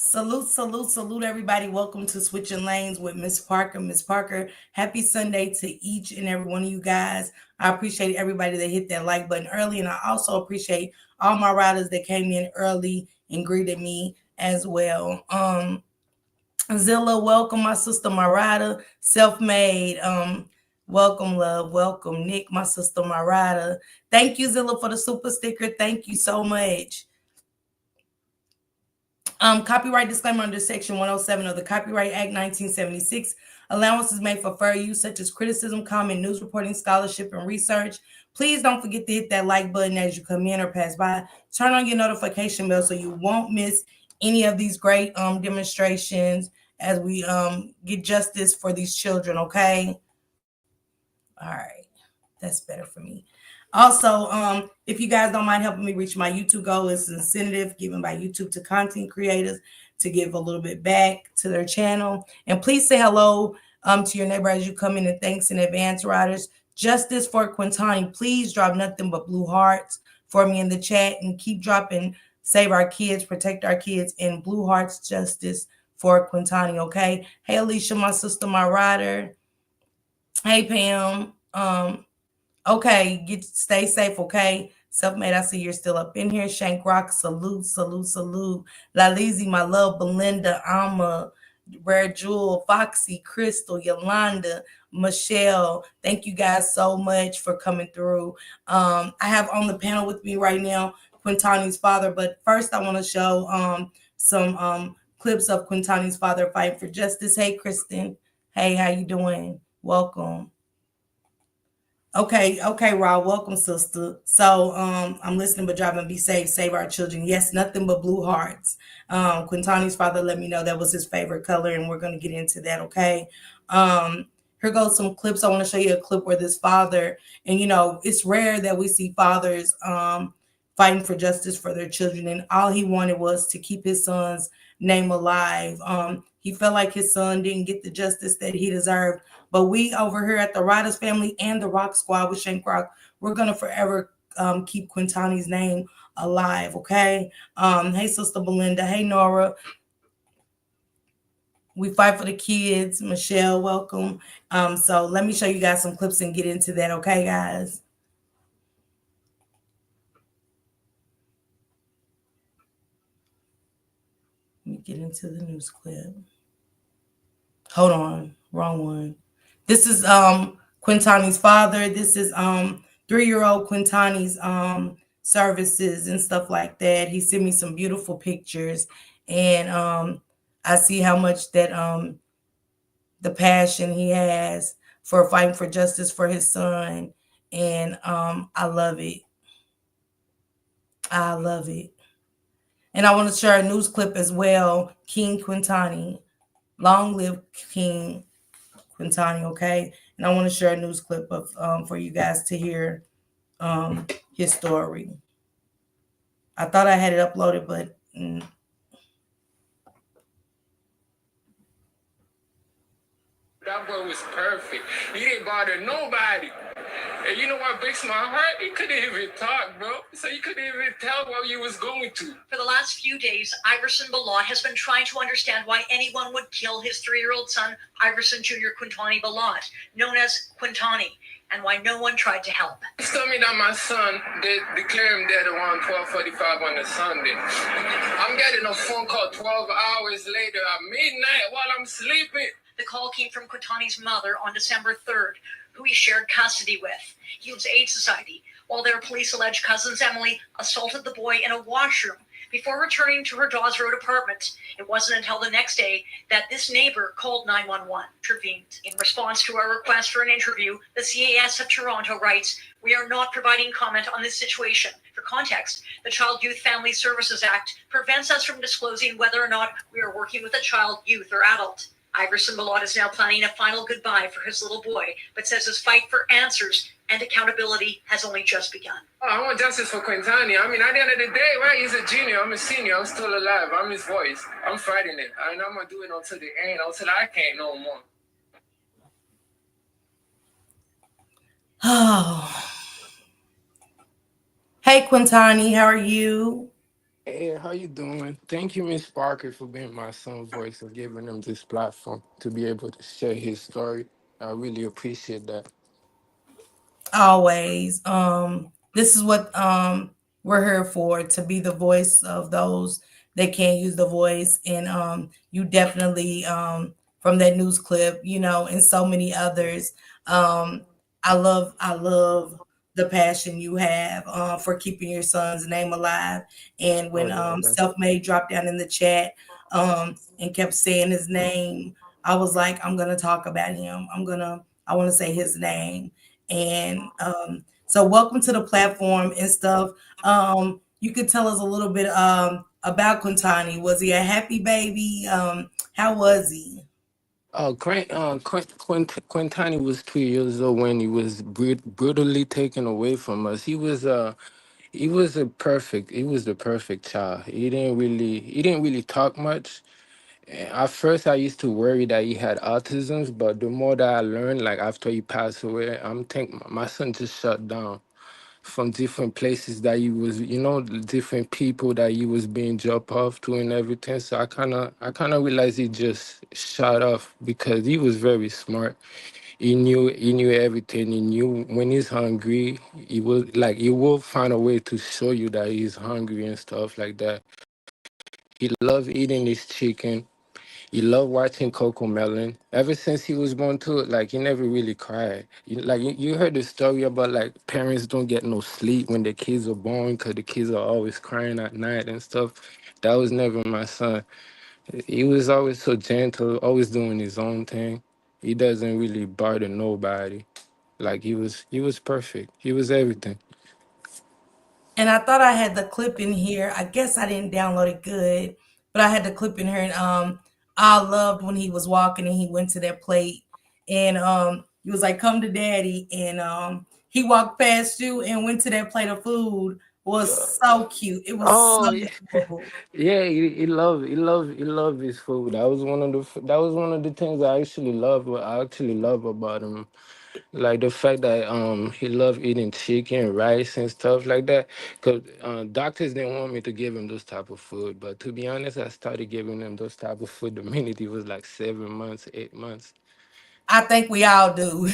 Salute, everybody. Welcome to Switching Lanes with Miss Parker. Miss Parker, happy Sunday to each and every one of you guys. I appreciate everybody that hit that like button early, and I also appreciate all my riders that came in early and greeted me as well. Zilla, welcome, my sister, my rider, self-made. Welcome, love, welcome, Nick, my sister, my rider. Thank you, Zilla, for the super sticker. Thank you so much. Copyright disclaimer under Section 107 of the Copyright Act 1976. Allowances made for fair use, such as criticism, comment, news reporting, scholarship, and research. Please don't forget to hit that like button as you come in or pass by. Turn on your notification bell so you won't miss any of these great demonstrations as we get justice for these children, okay? All right. That's better for me. Also, if you guys don't mind helping me reach my YouTube goal, it's an incentive given by YouTube to content creators to give a little bit back to their channel. And please say hello to your neighbor as you come in, and thanks in advance, riders. Justice for Quintani. Please drop nothing but blue hearts for me in the chat, and keep dropping save our kids, protect our kids, and blue hearts justice for Quintani, okay? Hey, Alicia, my sister, my rider. Hey, Pam. Okay, stay safe, okay? Self-made, I see you're still up in here. Shank Rock, salute. La Lizzie, my love, Belinda, Alma, Rare Jewel, Foxy, Crystal, Yolanda, Michelle. Thank you guys so much for coming through. I have on the panel with me right now Quintani's father, but first I want to show some clips of Quintani's father fighting for justice. Hey, Kristen. Hey, how you doing? Welcome. Okay, Rob. Welcome, sister. So I'm listening but driving. Be safe, save our children. Yes, nothing but blue hearts. Quintani's father let me know that was his favorite color, and we're gonna get into that, okay? Here goes some clips. I want to show you a clip where this father, and it's rare that we see fathers fighting for justice for their children, and all he wanted was to keep his son's name alive. He felt like his son didn't get the justice that he deserved. But we over here at the Riders family and the Rock Squad with Shank Rock, we're going to forever keep Quintani's name alive, okay? Hey, Sister Belinda. Hey, Nora. We fight for the kids. Michelle, welcome. So let me show you guys some clips and get into that, okay, guys? Let me get into the news clip. Hold on. Wrong one. This is Quintani's father. This is 3-year-old Quintani's services and stuff like that. He sent me some beautiful pictures, and I see how much that the passion he has for fighting for justice for his son, and I love it. I love it. And I want to share a news clip as well. King Quintani, long live King Quintani, okay? And I want to share a news clip of for you guys to hear his story. I thought I had it uploaded, but that boy was perfect. He didn't bother nobody. And you know what breaks my heart? He couldn't even talk, bro. So you couldn't even tell what he was going to. For the last few days, Iverson Belotte has been trying to understand why anyone would kill his 3-year-old son, Iverson Jr. Quintanni Belotte, known as Quintani, and why no one tried to help. He told me that my son, they declared him dead around 12:45 on a Sunday. I'm getting a phone call 12 hours later at midnight while I'm sleeping. The call came from Quintani's mother on December 3rd, who he shared custody with. Youth Aid Society, while their police allege cousins Emily assaulted the boy in a washroom before returning to her Dawes Road apartment. It wasn't until the next day that this neighbor called 911, intervened. In response to our request for an interview, the CAS of Toronto writes, "We are not providing comment on this situation. For context, the Child Youth Family Services Act prevents us from disclosing whether or not we are working with a child, youth, or adult." Iverson Belotte is now planning a final goodbye for his little boy, but says his fight for answers and accountability has only just begun. I want justice for Quintani. I mean, at the end of the day, right, he's a junior, I'm a senior, I'm still alive, I'm his voice. I'm fighting it, and I'm going to do it until the end, until I can't no more. Oh. Hey, Quintani, how are you? Hey, how you doing? Thank you, Miss Parker, for being my son's voice and giving him this platform to be able to share his story. I really appreciate that. Always. This is what we're here for, to be the voice of those that can't use the voice. And you definitely from that news clip, and so many others. Um, I love the passion you have for keeping your son's name alive. And Oh when yeah, self-made dropped down in the chat and kept saying his name, I was like, I'm gonna talk about him. I want to say his name. And so welcome to the platform and stuff. You could tell us a little bit about Quintani. Was he a happy baby? How was he? Quintani was 2 years old when he was brutally taken away from us. He was the perfect child. He didn't really talk much. At first, I used to worry that he had autism, but the more that I learned, like after he passed away, I'm think my son just shut down from different places that he was, different people that he was being dropped off to and everything. So I kind of realized he just shut off because he was very smart. He knew everything. He knew when he's hungry, he will find a way to show you that he's hungry and stuff like that. He loved eating his chicken. He loved watching Coco Melon. Ever since he was born to it, like he never really cried. You heard the story about like parents don't get no sleep when their kids are born because the kids are always crying at night and stuff. That was never my son. He was always so gentle, always doing his own thing. He doesn't really bother nobody. Like he was perfect. He was everything. And I thought I had the clip in here. I guess I didn't download it good, but I had the clip in here. And I loved when he was walking and he went to that plate, and he was like, "Come to daddy," and he walked past you and went to that plate of food. Was so cute. It was so Oh adorable. yeah, he loved his food. That was one of the things I actually love about him. Like the fact that he loved eating chicken, rice, and stuff like that. Cause doctors didn't want me to give him those type of food, but to be honest, I started giving him those type of food the minute he was like 7 months, 8 months. I think we all do.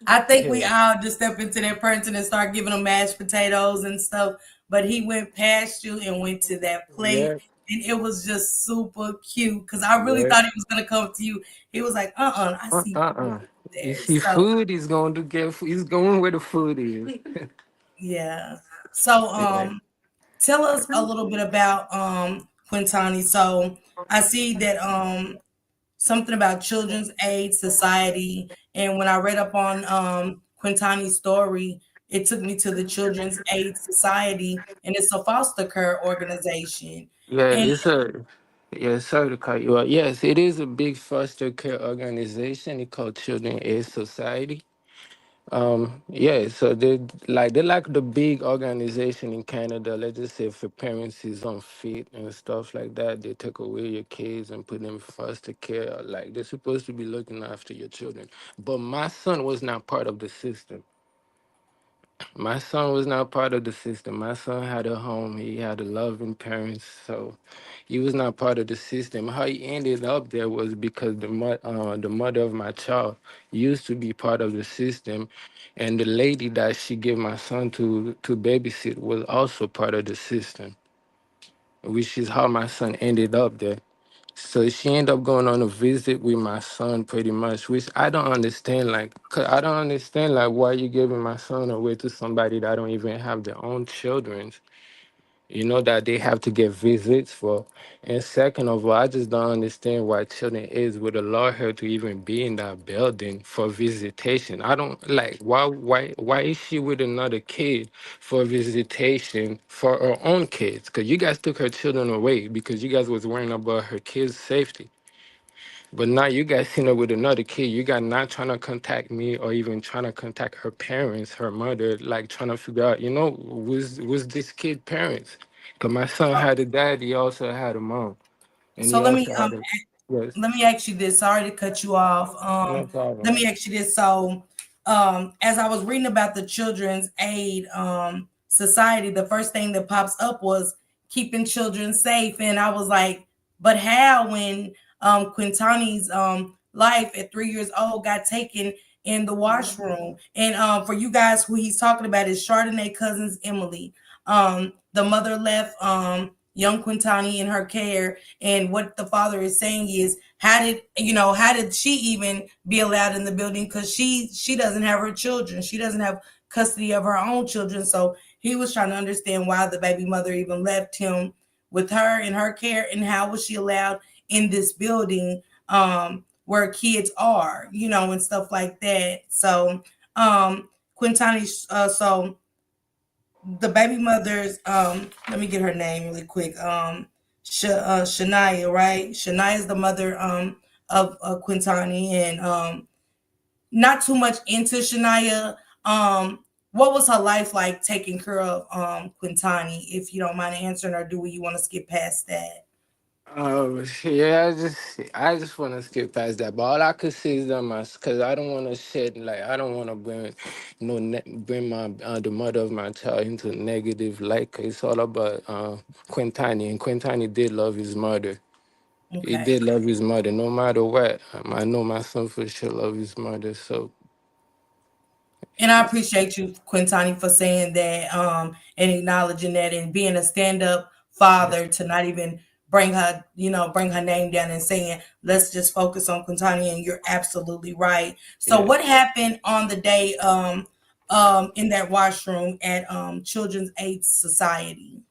I think we Yeah, all just step into that person and start giving them mashed potatoes and stuff. But he went past you and went to that plate. yeah, And it was just super cute because I really yeah. thought he was going to come to you. He was like, I see food Uh. You there. see, So, food, he's going to get. He's going where the food is. yeah. So, Yeah. tell us a little bit about Quintani. So, I see that something about Children's Aid Society. And when I read up on Quintani's story, it took me to the Children's Aid Society, and it's a foster care organization. Yeah, And it's a yeah, sorry to cut you off. Yes, it is a big foster care organization. It's called Children Aid Society. Yeah, so they're like the big organization in Canada. Let's just say if a parents is unfit and stuff like that, they take away your kids and put them in foster care. Like they're supposed to be looking after your children. But my son was not part of the system. My son was not part of the system. My son had a home. He had a loving parents. So he was not part of the system. How he ended up there was because the mother of my child used to be part of the system, and the lady that she gave my son to babysit was also part of the system, which is how my son ended up there. So she ended up going on a visit with my son pretty much, which I don't understand. Like, 'cause I don't understand like why you giving my son away to somebody that don't even have their own children. That they have to get visits for. And second of all, I just don't understand why children is would allow her to even be in that building for visitation. I don't like why is she with another kid for visitation for her own kids? Because you guys took her children away because you guys was worrying about her kids' safety. But now you guys seen her with another kid. You got not trying to contact me or even trying to contact her parents, her mother, like trying to figure out, was this kid parents? Because my son so, had a dad, he also had a mom. And so he also had a, yes, let me ask you this. Sorry to cut you off. no Let problem. me ask you this. So, as I was reading about the Children's Aid Society, the first thing that pops up was keeping children safe. And I was like, but how, when Quintani's life at 3 years old got taken in the washroom? And for you guys, who he's talking about is Chardonnay cousins Emily. The mother left young Quintani in her care, and what the father is saying is, how did she even be allowed in the building? Because she doesn't have her children, she doesn't have custody of her own children. So he was trying to understand why the baby mother even left him with her in her care, and how was she allowed in this building where kids are, and stuff like that. So Quintani, so the baby mother's, let me get her name really quick. Shania, right? Shania is the mother of Quintani, and not too much into Shania. What was her life like taking care of Quintani, if you don't mind answering, or do you want to skip past that? Yeah, I just want to skip past that. But all I could say is that because I don't want to I don't want to bring, bring my the mother of my child into negative light. 'Cause it's all about Quintani, and Quintani did love his mother. He Okay. did love his mother, no matter what. I know my son for sure love his mother. So And I appreciate you, Quintani, for saying that, and acknowledging that, and being a stand-up father, to not even bring her name down, and saying, let's just focus on Quintani. And you're absolutely right. So yeah. what happened on the day in that washroom at Children's Aid Society?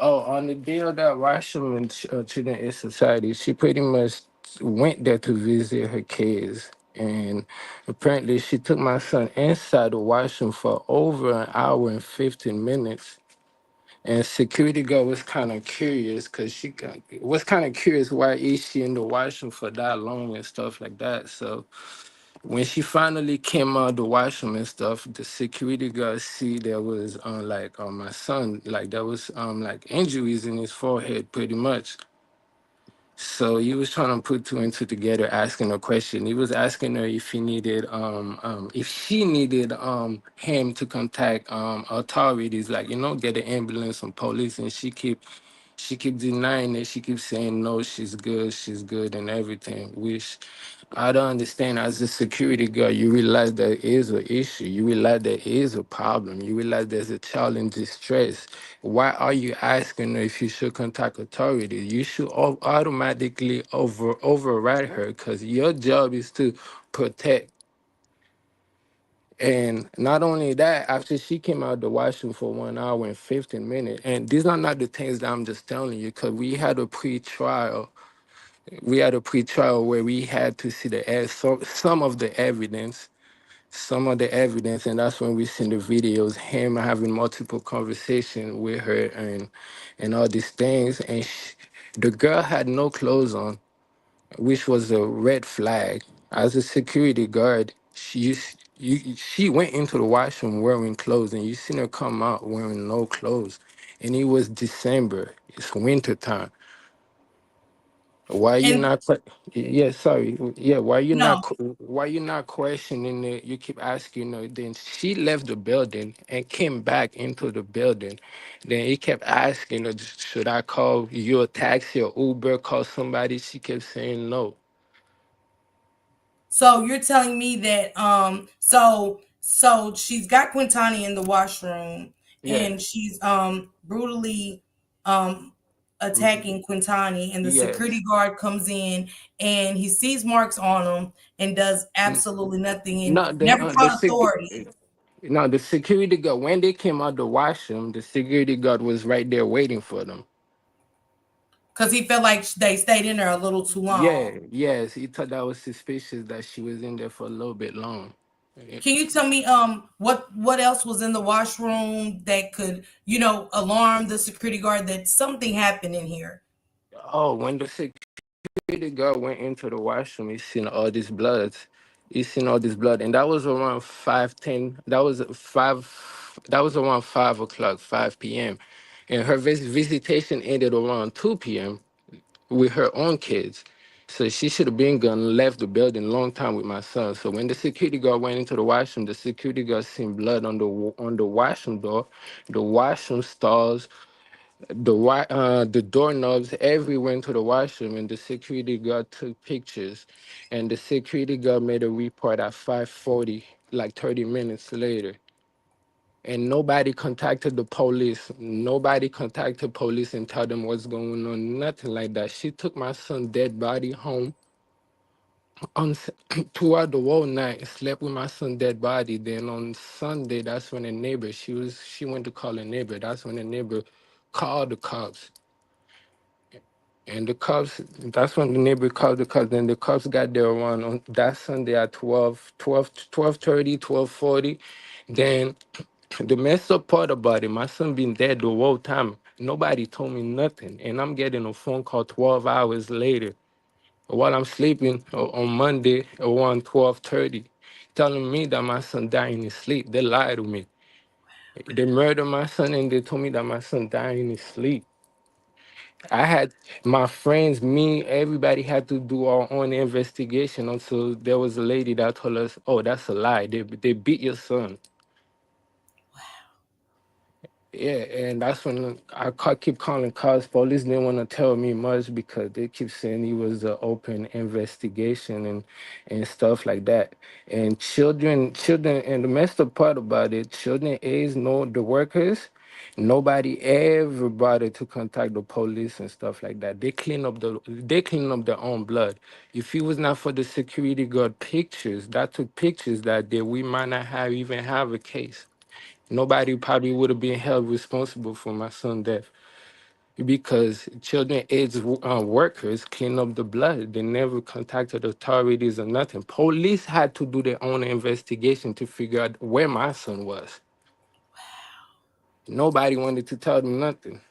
Oh, on the deal that Washington Children Aid Society, she pretty much went there to visit her kids. And apparently, she took my son inside the washroom for over an hour and 15 minutes. And security guard was kind of curious because was kind of curious why is she in the washroom for that long and stuff like that. So when she finally came out the washroom and stuff, the security guard see there was my son, like there was like injuries in his forehead pretty much. So he was trying to put two and two together, asking a question. He was asking her if he needed if she needed him to contact authorities, like, get an ambulance and police, and she keep denying it. She keeps saying no, she's good and everything. Which I don't understand. As a security guard, you realize there is an issue. You realize there is a problem. You realize there's a child in distress. Why are you asking her if you should contact authorities? You should automatically override her, because your job is to protect. And not only that, after she came out the washroom for 1 hour and 15 minutes, and these are not the things that I'm just telling you, because we had a pre-trial where we had to see some of the evidence, and that's when we seen the videos, him having multiple conversations with her, and all these things, and the girl had no clothes on, which was a red flag. As a security guard, she went into the washroom wearing clothes, and you seen her come out wearing no clothes, and it was December. It's winter time. Why you And not? Yeah, sorry. Yeah, no, why you not questioning it? You keep asking her. Then she left the building and came back into the building. Then he kept asking her, should I call you a taxi or Uber? Call somebody. She kept saying no. so you're telling me that so she's got Quintani in the washroom, Yeah. and she's brutally Mhm. attacking Quintani, and the Yes. security guard comes in, and he sees marks on him and does N- absolutely nothing, and Not never called authorities, no, the security guard, when they came out the washroom, the security guard was right there waiting for them. because he felt like they stayed in there a little too long. Yeah, yes, he thought that was suspicious that she was in there for a little bit long. Yeah. Can you tell me what else was in the washroom that could, alarm the security guard that something happened in here? Oh, when the security guard went into the washroom, he seen all this blood. He seen all this blood, and that was around 5:10. That was around 5 o'clock, 5 p.m. And her visitation ended around 2 p.m. with her own kids. So she should have been gone, left the building a long time with my son. So when the security guard went into the washroom, the security guard seen blood on the washroom door, the washroom stalls, The doorknobs everywhere into the washroom, and the security guard took pictures, and the security guard made a report at 5:40, like 30 minutes later. And nobody contacted the police. Nobody contacted police and tell them what's going on. Nothing like that. She took my son dead body home on throughout the whole night. Slept with my son dead body. Then on Sunday, that's when the neighbor she went to call a neighbor. That's when the neighbor called the cops. And the cops, that's when the neighbor called the cops. Then the cops got there around on that Sunday at 12:30, 12:40. Then the messed up part about it, my son been dead the whole time. Nobody told me nothing. And I'm getting a phone call 12 hours later while I'm sleeping on Monday around 12:30, telling me that my son died in his sleep. They lied to me. They murdered my son and they told me that my son died in his sleep. I had my friends, me, everybody had to do our own investigation until there was a lady that told us, "Oh, that's a lie. They beat your son." Yeah, and that's when keep calling cops. Police didn't want to tell me much because they keep saying it was an open investigation and stuff like that. And children, and the messed up part about it, children is no the workers. Nobody ever bothered to contact the police and stuff like that. They clean up their own blood. If it was not for the security guard pictures that took pictures that day, we might not have even have a case. Nobody probably would have been held responsible for my son's death because children aids workers clean up the blood. They never contacted authorities or nothing. Police had to do their own investigation to figure out where my son was. Nobody wanted to tell them nothing.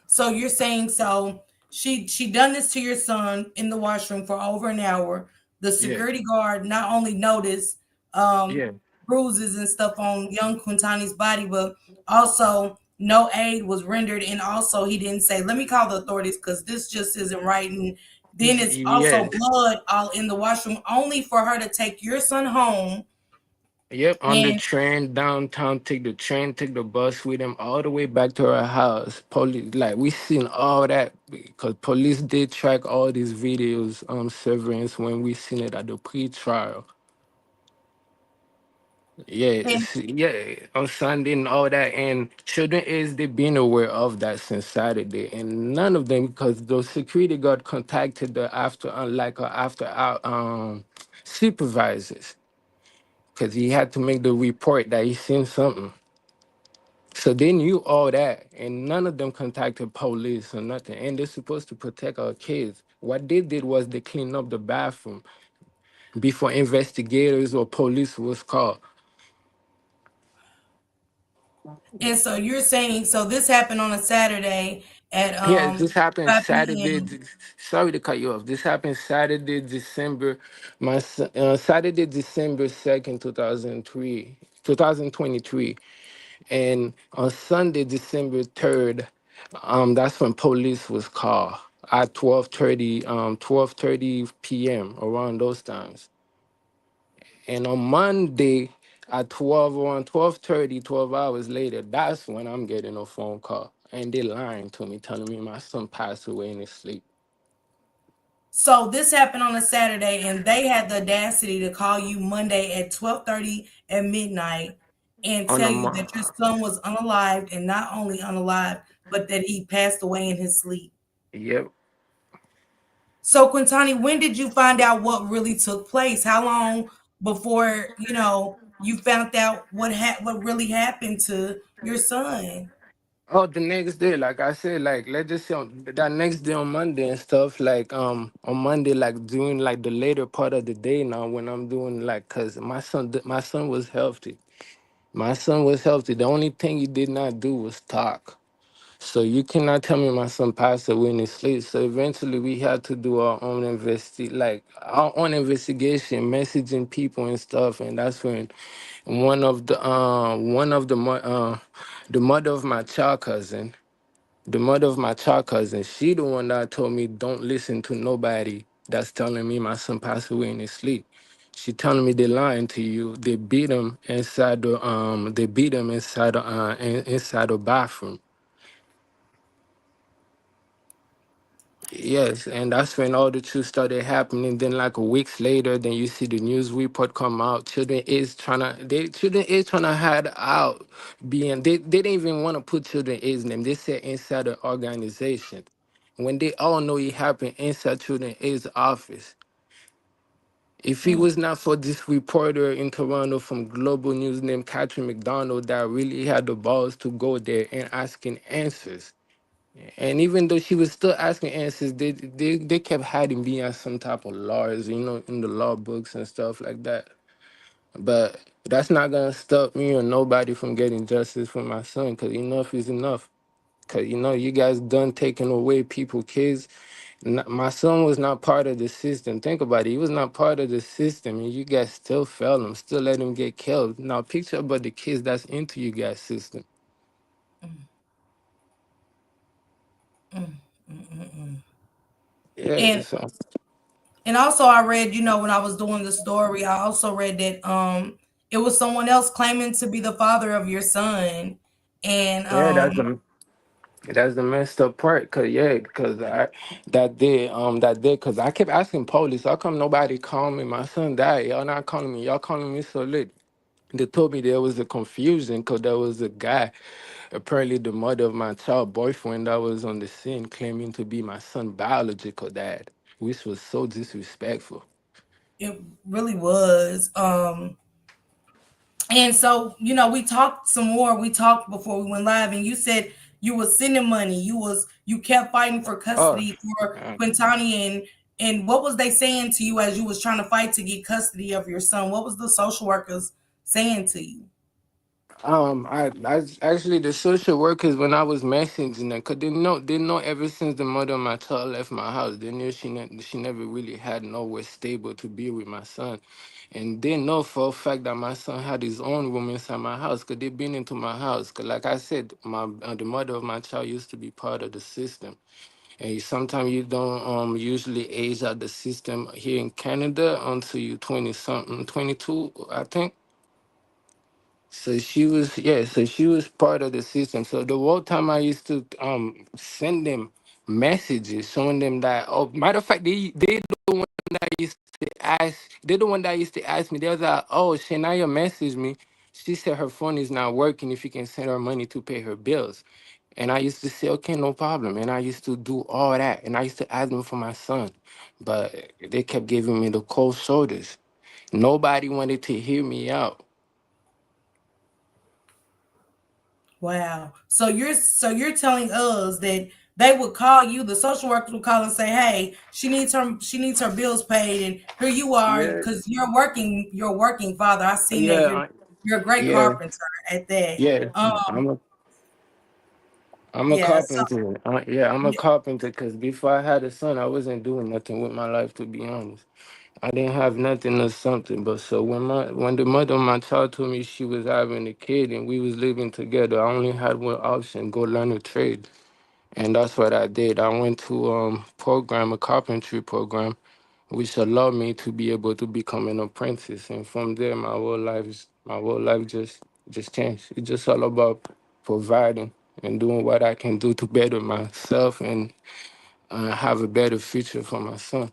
So you're saying so she done this to your son in the washroom for over an hour. The Yeah, security guard not only noticed um yeah. bruises and stuff on young Quintani's body, but also no aid was rendered, and also he didn't say, "Let me call the authorities because this just isn't right." And then it's also Yes. blood all in the washroom, only for her to take your son home. Yep, on the And train downtown, take the train, take the bus with him all the way back to our house. Police, like we seen all that because police did track all these videos, surveillance when we seen it at the pre-trial. Yeah, and yeah, on Sunday and all that, and children is they been aware of that since Saturday, and none of them because the security guard contacted the after our supervisors because he had to make the report that he seen something. So they knew all that, and none of them contacted police or nothing. And they're supposed to protect our kids. What they did was they cleaned up the bathroom before investigators or police was called. and so you're saying so this happened on a Saturday at Yes, this happened 5 Saturday. p.m. Sorry to cut you off. This happened Saturday, December. Saturday, December 2nd, 2003, 2023. And on Sunday, December 3rd, that's when police was called at 12:30 p.m. around those times. And on Monday at 12 around 12:30, 12 hours later, that's when I'm getting a phone call. And they lying to me, telling me my son passed away in his sleep. So this happened on a Saturday, and they had the audacity to call you Monday at 12:30 at midnight and On tell a you that your son was unalived, and not only unalived, but that he passed away in his sleep. Yep. So Quintani, when did you find out what really took place? How long before you found out what really happened to your son? Oh, the next day, like I said, like let's just say on that next day on Monday and stuff, like on Monday, like doing like the later part of the day now when I'm doing like cause my son was healthy. My son was healthy. The only thing he did not do was talk. So you cannot tell me my son passed away in his sleep. So eventually we had to do our own investigation, messaging people and stuff. And that's when one of the mother of my child cousin, she the one that told me don't listen to nobody that's telling me my son passed away in his sleep. She telling me they lying to you. They beat him inside the bathroom. Yes, and that's when all the truth started happening. Then, like a weeks later, then you see the news report come out. Children is trying to hide out. They didn't even want to put children is name. They said inside the organization, when they all know it happened inside children is office. If it Mm, was not for this reporter in Toronto from Global News named Catherine McDonald that really had the balls to go there and asking answers. And even though she was still asking answers, they kept hiding behind some type of laws, in the law books and stuff like that. But that's not gonna stop me or nobody from getting justice for my son, because enough is enough. Because you guys done taking away people, kids. My son was not part of the system. Think about it. He was not part of the system, and you guys still fail him, still let him get killed. Now picture about the kids that's into you guys' system. mm, mm, mm. Yeah, And so and also I read, when I was doing the story, I also read that it was someone else claiming to be the father of your son. And yeah, that's the messed up part, cause I cause I kept asking police, how come nobody called me? My son died. Y'all not calling me. Y'all calling me so late. They told me there was a confusion, cause there was a guy, apparently the mother of my child boyfriend, that was on the scene claiming to be my son biological dad, which was so disrespectful. it really was. And so, we talked some more. We talked before we went live, and you said you was sending money. You kept fighting for Oh, custody for uh, Quintani, and what was they saying to you as you was trying to fight to get custody of your son? What was the social workers saying to you? I actually the social workers when I was messaging them, cause they know ever since the mother of my child left my house, they knew she never really had nowhere stable to be with my son, and they know for a fact that my son had his own room inside my house, cause they been into my house, cause like I said, my the mother of my child used to be part of the system, and sometimes you don't usually age out the system here in Canada until you 20 something, 22, I think. So she was part of the system. So the whole time I used to send them messages showing them that, oh, matter of fact, they the one that used to ask they're the one that used to ask me. They was like, oh, Shania messaged me. She said her phone is not working, if you can send her money to pay her bills. And I used to say, okay, no problem. And I used to do all that. And I used to ask them for my son. But they kept giving me the cold shoulders. Nobody wanted to hear me out. Wow. So you're telling us that they would call you, the social workers would call and say, "Hey, she needs her bills paid, and here you are, Yeah, because you're working father. I seen that you're yeah. you're a great Yeah, carpenter at that." yeah. Um, I'm a yeah. So carpenter. Yeah, I'm a carpenter because before I had a son, I wasn't doing nothing with my life, to be honest. I didn't have nothing or something. But so when the mother of my child told me she was having a kid and we was living together, I only had one option: go learn a trade. And that's what I did. I went to a carpentry program, which allowed me to be able to become an apprentice. And from there, my whole life just changed. It's just all about providing and doing what I can do to better myself and have a better future for my son.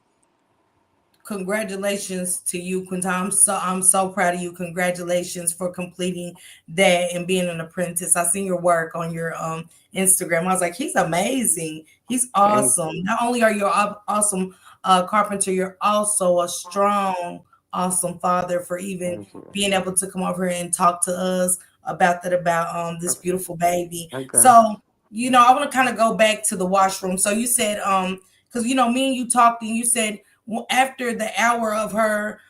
congratulations to you, Quinta. I'm so proud of you. Congratulations for completing that and being an apprentice. I seen your work on your Instagram. I was like, he's amazing. He's Thank awesome. Not only are you an awesome carpenter, you're also a strong, awesome father for even thank you. being able to come over here and talk to us about this beautiful baby. Okay. So, I want to kind of go back to the washroom. So you said because me and you talked, and you said, well, after the hour of her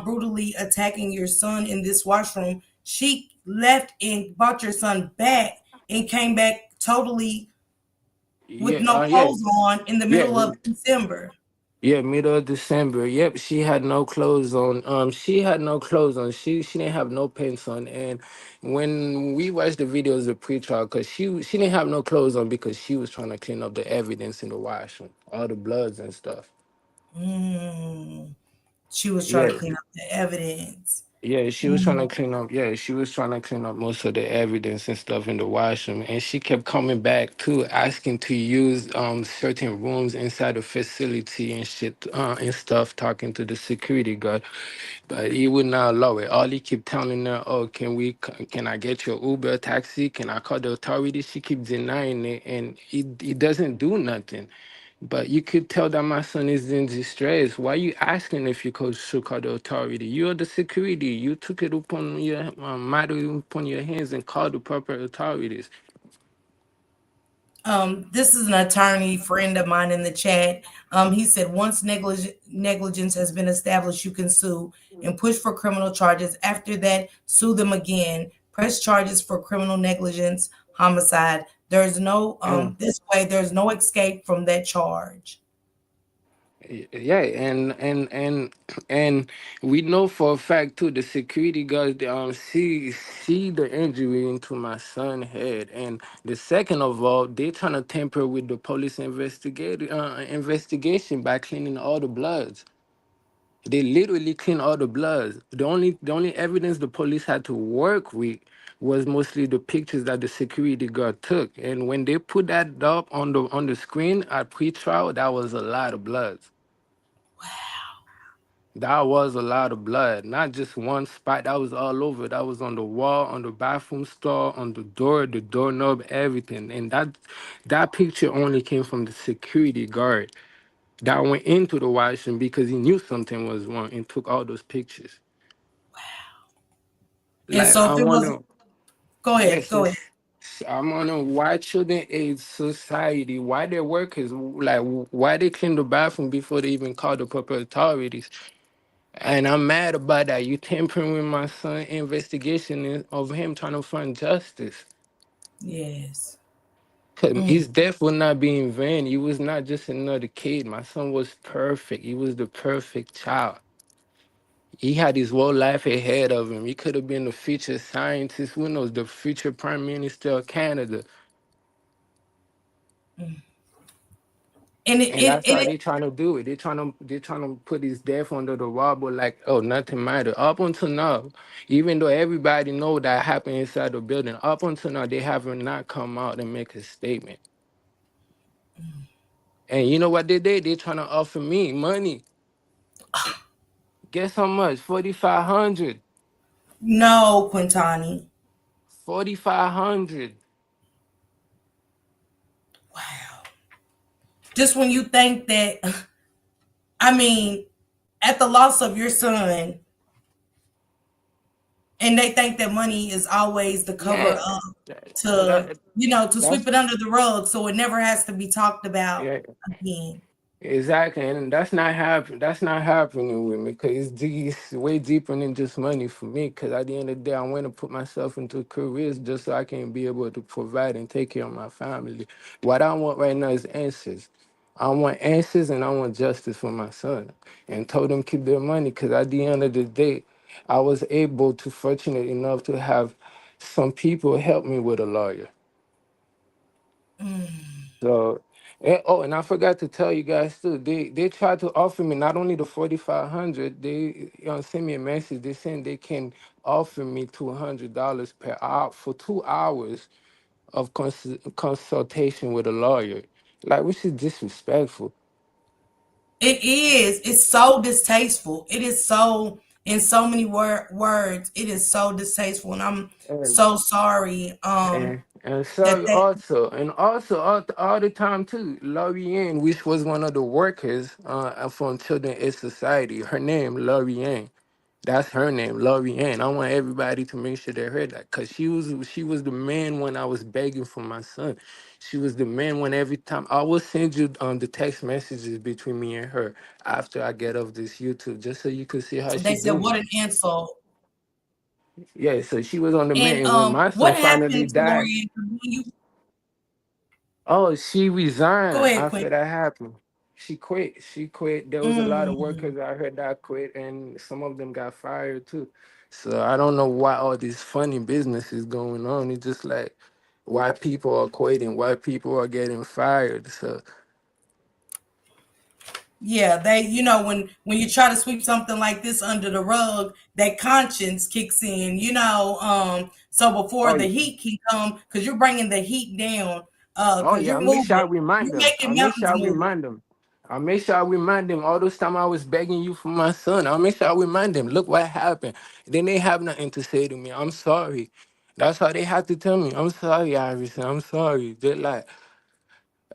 brutally attacking your son in this washroom, she left and brought your son back and came back totally with Yeah, no yeah, clothes on in the middle yeah. of December. Yeah, middle of December. Yep, she had no clothes on. She had no clothes on. She didn't have no pants on. And when we watched the videos of pre-trial, cause she didn't have no clothes on because she was trying to clean up the evidence in the washroom, all the bloods and stuff. Mm, she was trying to Yeah, clean up the evidence. Yeah, she was trying to clean up. Yeah, she was trying to clean up most of the evidence and stuff in the washroom, and she kept coming back too, asking to use certain rooms inside the facility and shit and stuff, talking to the security guard, but he would not allow it. All he kept telling her, "Oh, can I get your Uber, taxi? Can I call the authorities?" She keep denying it, and he doesn't do nothing. But you could tell that my son is in distress. Why you asking if you should call the authority? You're the security. You took it upon your matter upon your hands and called the proper authorities. This is an attorney friend of mine in the chat. He said once negligence has been established, you can sue and push for criminal charges. After that, sue them again. Press charges for criminal negligence, homicide. There's no And this way. There's no escape from that charge. yeah, and we know for a fact too. The security guards see the injury into my son's head, and the second of all, they trying to tamper with the police investigation by cleaning all the bloods. They literally clean all the bloods. The only evidence the police had to work with was mostly the pictures that the security guard took. And when they put that up on the screen at pre-trial, that was a lot of bloods. That was a lot of blood. Not just one spot. That was all over. That was on the wall, on the bathroom stall, on the door, the doorknob, everything. And that picture only came from the security guard that went into the washroom because he knew something was wrong and took all those pictures. And Like so I if it was, wanna, go ahead, yes, go ahead. I wanna why children aid society, why their workers like why they clean the bathroom before they even call the proper authorities. And I'm mad about that. You tampering with my son investigation of him trying to find justice. Yes. Cause Mm. his death will not be in vain. He was not just another kid. My son was perfect. He was the perfect child. He had his whole life ahead of him. He could have been the future scientist, who knows, the future prime minister of Canada. And it, And it, that's how it they trying to do it. They trying to put his death under the rubble like, oh, nothing matter. Up until now, even though everybody know that happened inside the building, up until now they haven't not come out and make a statement. And you know what they did? They trying to offer me money. Guess how much? 4,500. no, Quintani. 4,500. Wow. Just when you think that, I mean, at the loss of your son, and they think that money is always the cover Yeah. up That, to, that, to that's sweep it under the rug so it never has to be talked about yeah. again. Exactly, and that's not happen. That's not happening with me because it's way deeper than just money for me. Because at the end of the day, I want to put myself into careers just so I can be able to provide and take care of my family. What I want right now is answers. I want answers and I want justice for my son. And told them keep their money because at the end of the day, I was able to fortunate enough to have some people help me with a lawyer. So, and I forgot to tell you guys too. They tried to offer me not only the 4,500. They sent me a message. They saying they can offer me $200 per hour for 2 hours of consultation with a lawyer. Like, which is disrespectful. It is. It's so distasteful. It is so, in so many words, it is so distasteful. And I'm And so sorry and that so that also all the time too, Lorianne, which was one of the workers from Children in Society. Her name, Lorianne. That's her name, Laurie Ann. I want everybody to make sure they heard that, cause she was the man when I was begging for my son. She was the man when every time I will send you the text messages between me and her after I get off this YouTube, just so you could see how she they said do me. what an insult. Yeah, so she was on the man, And and when my son what finally happened to died, Lori? When you oh, she go resigned ahead, Quinn. after that happened. She quit. She quit. There was a lot of Mm. workers out here that quit, and some of them got fired too. So I don't know why all this funny business is going on. It's just like why people are quitting, why people are getting fired. So Yeah, they, when you try to sweep something like this under the rug, that conscience kicks in, so before Oh, the yeah. heat can come, because you're bringing the heat down, Oh because yeah, you're I make sure I moving, remind you're them. I making make sure mountains I move. remind them. I make sure I remind them all those time I was begging you for my son. I make sure I remind them. Look what happened. Then they have nothing to say to me. I'm sorry. That's how they have to tell me. I'm sorry, Iverson. I'm sorry. They're like,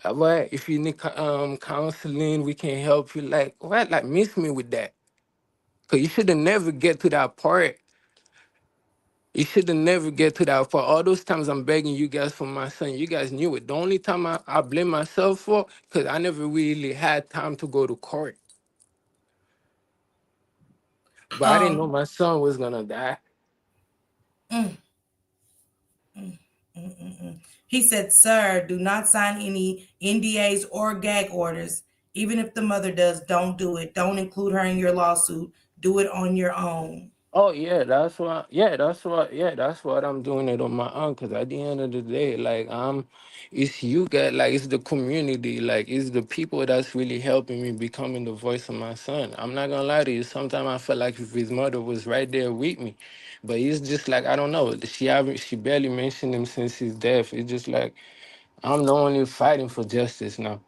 what? If you need counseling, we can help you. Like what? Like miss me with that. Cause you should have never get to that part. You should have never get to that. For all those times I'm begging you guys for my son, you guys knew it. The only time I blame myself for, because I never really had time to go to court. But I didn't know Um, my son was gonna die. mm, he said, "Sir, do not sign any NDAs or gag orders. Even if the mother does, don't do it. Don't include her in your lawsuit. Do it on your own." Oh yeah, that's why. Yeah, that's what. Yeah, that's what I'm doing it on my own. Cause at the end of the day, like it's you guys, like it's the community, like it's the people that's really helping me becoming the voice of my son. I'm not gonna lie to you. Sometimes I feel like if his mother was right there with me, but it's just like I don't know. She barely mentioned him since his death. It's just like I'm the only fighting for justice now.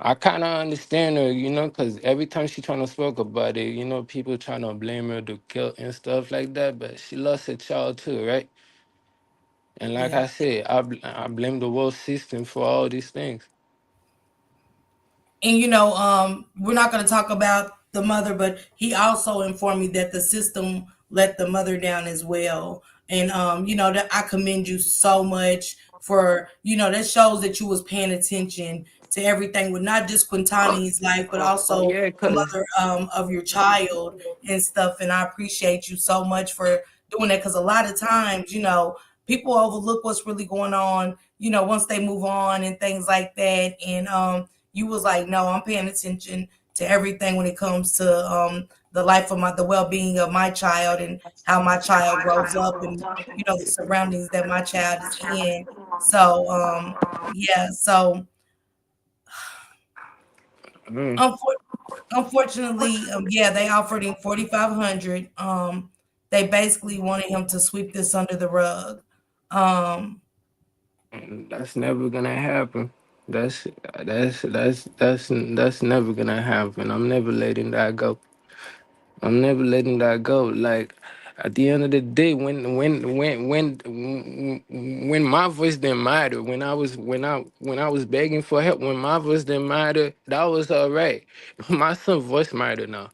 I kind of understand her, because every time she trying to spoke about it, people trying to blame her the guilt and stuff like that. But she lost a child too, right? And like Yeah. I said, I blame the world system for all these things. And we're not going to talk about the mother, but he also informed me that the system let the mother down as well. And that I commend you so much for, that shows that you was paying attention to everything with not just Quintani's life, but also Yeah, the cause mother of your child and stuff. And I appreciate you so much for doing that, because a lot of times, people overlook what's really going on, once they move on and things like that. And you was like, no, I'm paying attention to everything when it comes to the life of the well-being of my child, and how my child grows up, and the surroundings that my child is in. So yeah, so mm, unfor- unfortunately, yeah, they offered him 4,500. They basically wanted him to sweep this under the rug. um that's never gonna happen. That's that's never gonna happen. I'm never letting that go. I'm never letting that go. Like at the end of the day, when my voice didn't matter, when I was begging for help, when my voice didn't matter, that was all right. My son's voice matter now.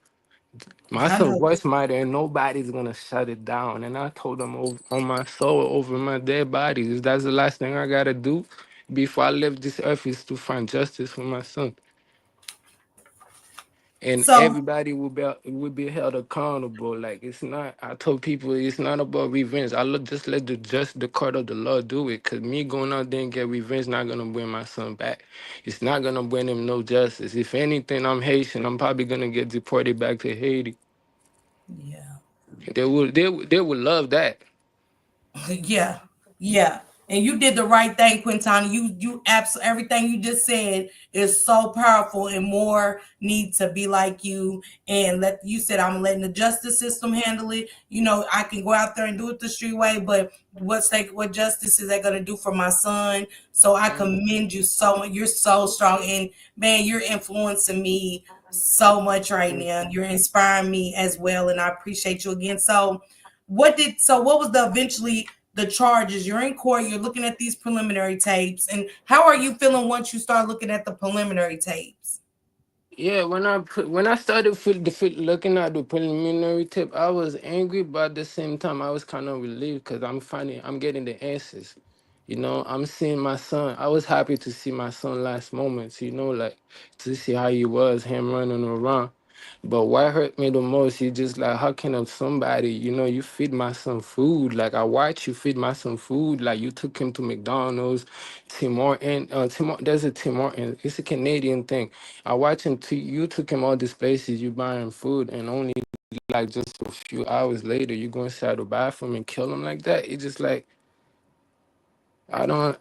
My I son's know. voice matter, and nobody's gonna shut it down. And I told him on my soul, over my dead bodies, that's the last thing I gotta do before I leave this earth is to find justice for my son, and So everybody will be held accountable. Like it's not. I told people it's not about revenge. Just let the court of the law do it. Cause me going out there and get revenge not gonna bring my son back. It's not gonna bring him no justice. If anything, I'm Haitian. I'm probably gonna get deported back to Haiti. yeah. They would love that. Yeah, yeah. And you did the right thing, Quintana. You absolutely, everything you just said is so powerful, and more need to be like you. And let you said, I'm letting the justice system handle it. I can go out there and do it the street way, but what justice is that gonna do for my son? So I commend you so much. You're so strong, and man, you're influencing me so much right now. You're inspiring me as well, and I appreciate you again. So what was the eventually the charges? You're in court, you're looking at these preliminary tapes, and how are you feeling once you start looking at the preliminary tapes? Yeah, when I started looking at the preliminary tip, I was angry, but at the same time, I was kind of relieved because I'm getting the answers. I'm seeing my son. I was happy to see my son last moments. Like to see how he was, him running around. But what hurt me the most, he just like, how can somebody, you feed my son food. Like I watch you feed my son food. Like you took him to McDonald's, there's a Tim Hortons. It's a Canadian thing. I watch him. You took him all these places. You buying food, and only like just a few hours later, you go inside the bathroom and kill him like that. It's just like I don't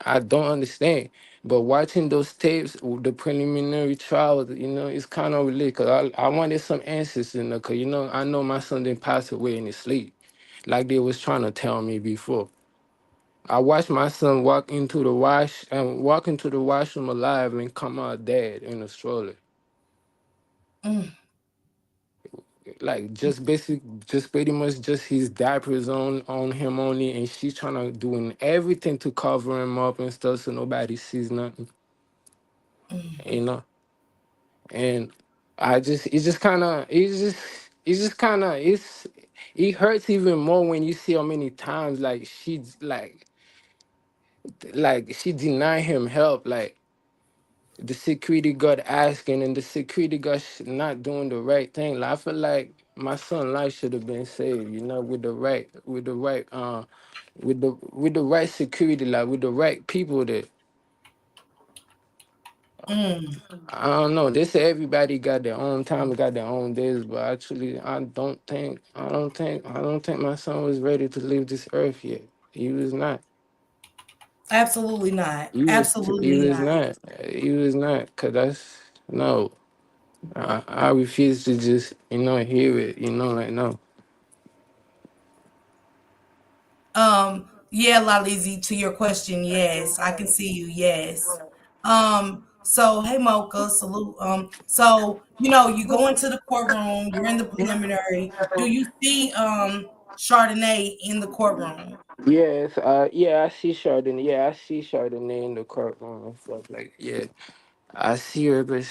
understand. But watching those tapes, the preliminary trial, it's kind of related. Cause I wanted some answers in there. Cause I know my son didn't pass away in his sleep, like they was trying to tell me before. I watched my son walk into the washroom alive and come out dead in a stroller. Mm, Like just pretty much just his diapers on him only, and she's trying to doing everything to cover him up and stuff so nobody sees nothing. mm, You know. And I just it's just kind of it hurts even more when you see how many times like she's like she denied him help, like the security guard asking and the security guard not doing the right thing. Like, I feel like my son life should have been saved, with the right security, like with the right people that mm. I don't know. They say everybody got their own time, got their own days, but actually, I don't think my son was ready to leave this earth yet. He was not. Absolutely not. He Absolutely was not. not. He was not. Cause that's no. I refuse to just hear it. Like no. Yeah, Lalizi, to your question, yes, I can see you, yes. So hey Mocha, salute. So you go into the courtroom, you're in the preliminary. Do you see Chardonnay in the courtroom? Yes. Yeah. I see Chardonnay. Yeah, I see Chardonnay in the courtroom and stuff. Like yeah, I see her, but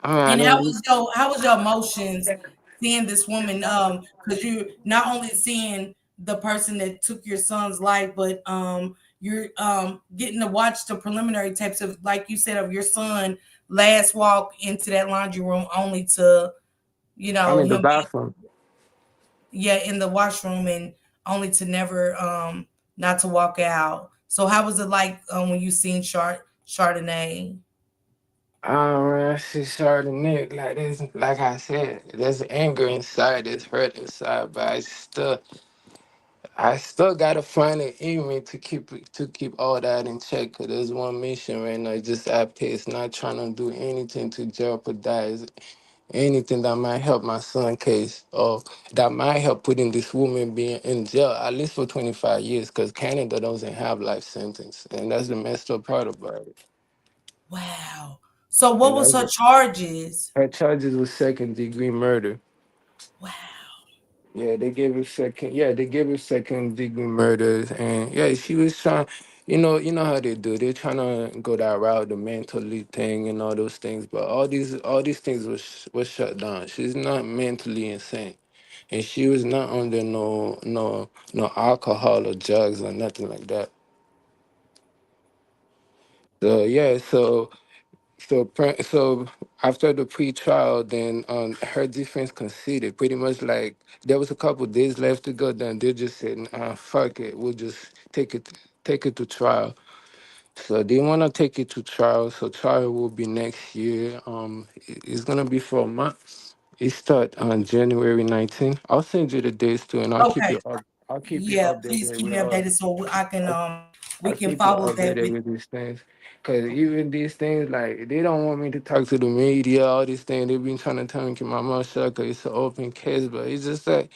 I And don't. how was your emotions seeing this woman? Because you not only seeing the person that took your son's life, but you're getting to watch the preliminary tapes of, like you said, of your son last walk into that laundry room, only to I'm in the him be, bathroom. yeah, in the washroom, and only to never not to walk out. So how was it like when you seen Chardonnay? Man, she started Nick like this. Like I said, there's anger inside, there's hurt inside, but I still gotta find it in me to keep all that in check. Cause there's one mission right now, just at pace, not trying to do anything to jeopardize anything that might help my son case or that might help putting this woman being in jail at least for 25 years. Cause Canada doesn't have life sentence, and that's the messed up part about it. Wow. So what And was that's her charges? her charges was second degree murder. Wow. Yeah, they gave her second. Yeah, they gave her second degree murders, and yeah, she was trying. You know how they do. They're trying to go that route, the mentally thing, and all those things. But all these things was shut down. She's not mentally insane, and she was not under no alcohol or drugs or nothing like that. So yeah, so after the pre-trial, then her defense conceded. Pretty much like there was a couple days left to go. Then they just said, "Fuck it, we'll just take it to trial." So they want to take it to trial. So trial will be next year. It's gonna be for a month. It start on January 19th. I'll send you the dates too, and Okay. I'll keep you Yeah, please updated keep with me updated so I can we I can keep you follow that updated with. with these things. Cause even these things, like they don't want me to talk to the media, all these things. They've been trying to tell me to keep my mouth shut cause it's an open case, but it's just that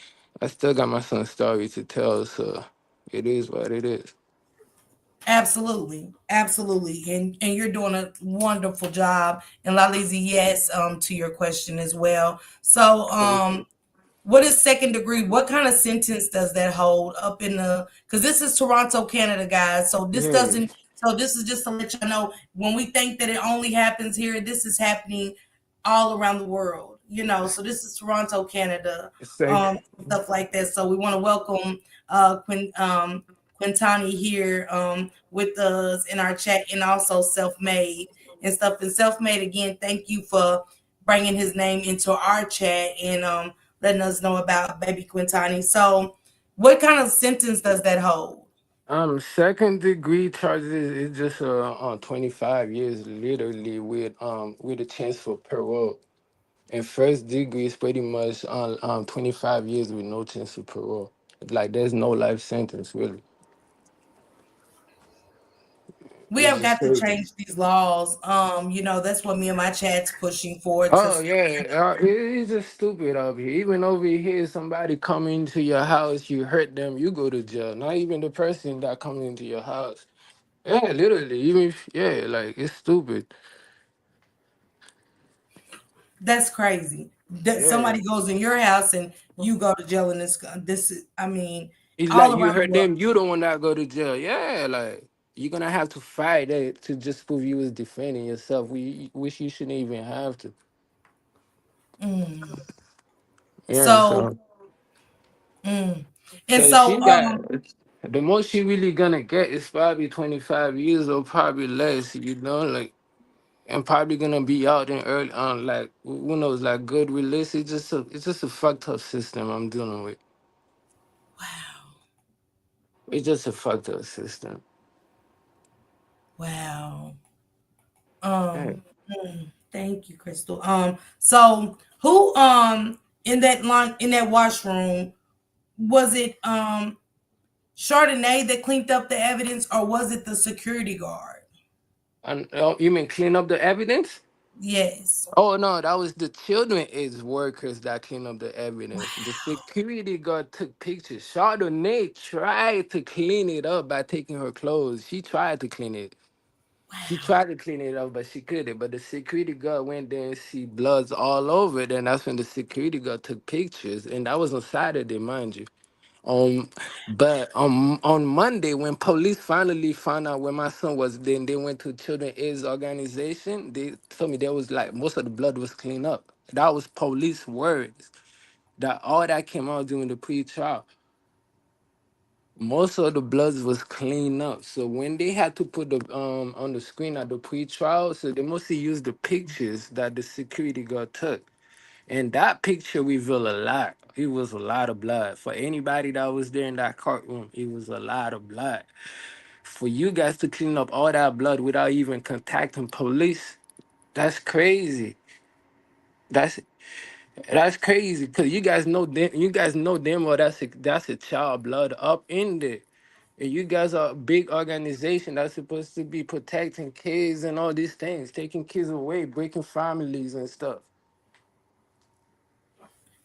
I still got my son's story to tell, so it is what it is. Absolutely, absolutely, and you're doing a wonderful job. And Lalizi, yes, to your question as well. So, Thank you. what is second degree? What kind of sentence does that hold up in the? Because this is Toronto, Canada, guys. So this Yeah, doesn't. So this is just to let y'all know, when we think that it only happens here, this is happening all around the world. So this is Toronto, Canada, sec- stuff like that. So we want to welcome Quintani here with us in our chat, and also Self Made and stuff. And Self Made, again, thank you for bringing his name into our chat and letting us know about baby Quintani. So, what kind of sentence does that hold? second degree charges is just 25 years literally with a chance for parole. And first degree is pretty much on 25 years with no chance of parole. Like there's no life sentence really. We It's have just got to crazy. change these laws. That's what me and my chat's pushing for to Oh yeah, it's just stupid over here. Even over here, somebody come into your house, you hurt them, you go to jail. Not even the person that come into your house. Yeah, literally. Even if, yeah, like it's stupid. that's crazy. That Yeah, somebody goes in your house and you go to jail and this is I mean, it's all like you around the hurt world. them, you don't want to go to jail. Yeah, like you're gonna have to fight it to just prove you was defending yourself. We wish you shouldn't even have to. Mm. Yeah, So so mm. And so so she got the most she really gonna get is probably 25 years or probably less. Like and probably gonna be out in early on like who knows like good release. It's just a fucked up system I'm dealing with. It's just a fucked up system. wow. Yeah. Thank you, Crystal. So who in that washroom was it Chardonnay that cleaned up the evidence or was it the security guard? And you mean clean up the evidence? Yes. Oh no, that was the children aids workers that clean up the evidence. The security guard took pictures. Chardonnay tried to clean it up by taking her clothes. She tried to clean it. She Wow. tried to clean it up, but she couldn't. But the security guard went there and see bloods all over it. And that's when the security guard took pictures. And that was on Saturday, mind you. But on Monday, when police finally found out where my son was, then they went to Children AIDS organization. They told me there was like most of the blood was cleaned up. That was police words. That all that came out during the pre-trial. Most of the bloods was cleaned up. So when they had to put the on the screen at the pre-trial, so they mostly used the pictures that the security guard took. And that picture revealed a lot. It was a lot of blood. For anybody that was there in that courtroom, it was a lot of blood. For you guys to clean up all that blood without even contacting police, that's crazy. That's that's crazy. Cause you guys know them well that's a child blood up in there. And you guys are a big organization that's supposed to be protecting kids and all these things, taking kids away, breaking families and stuff.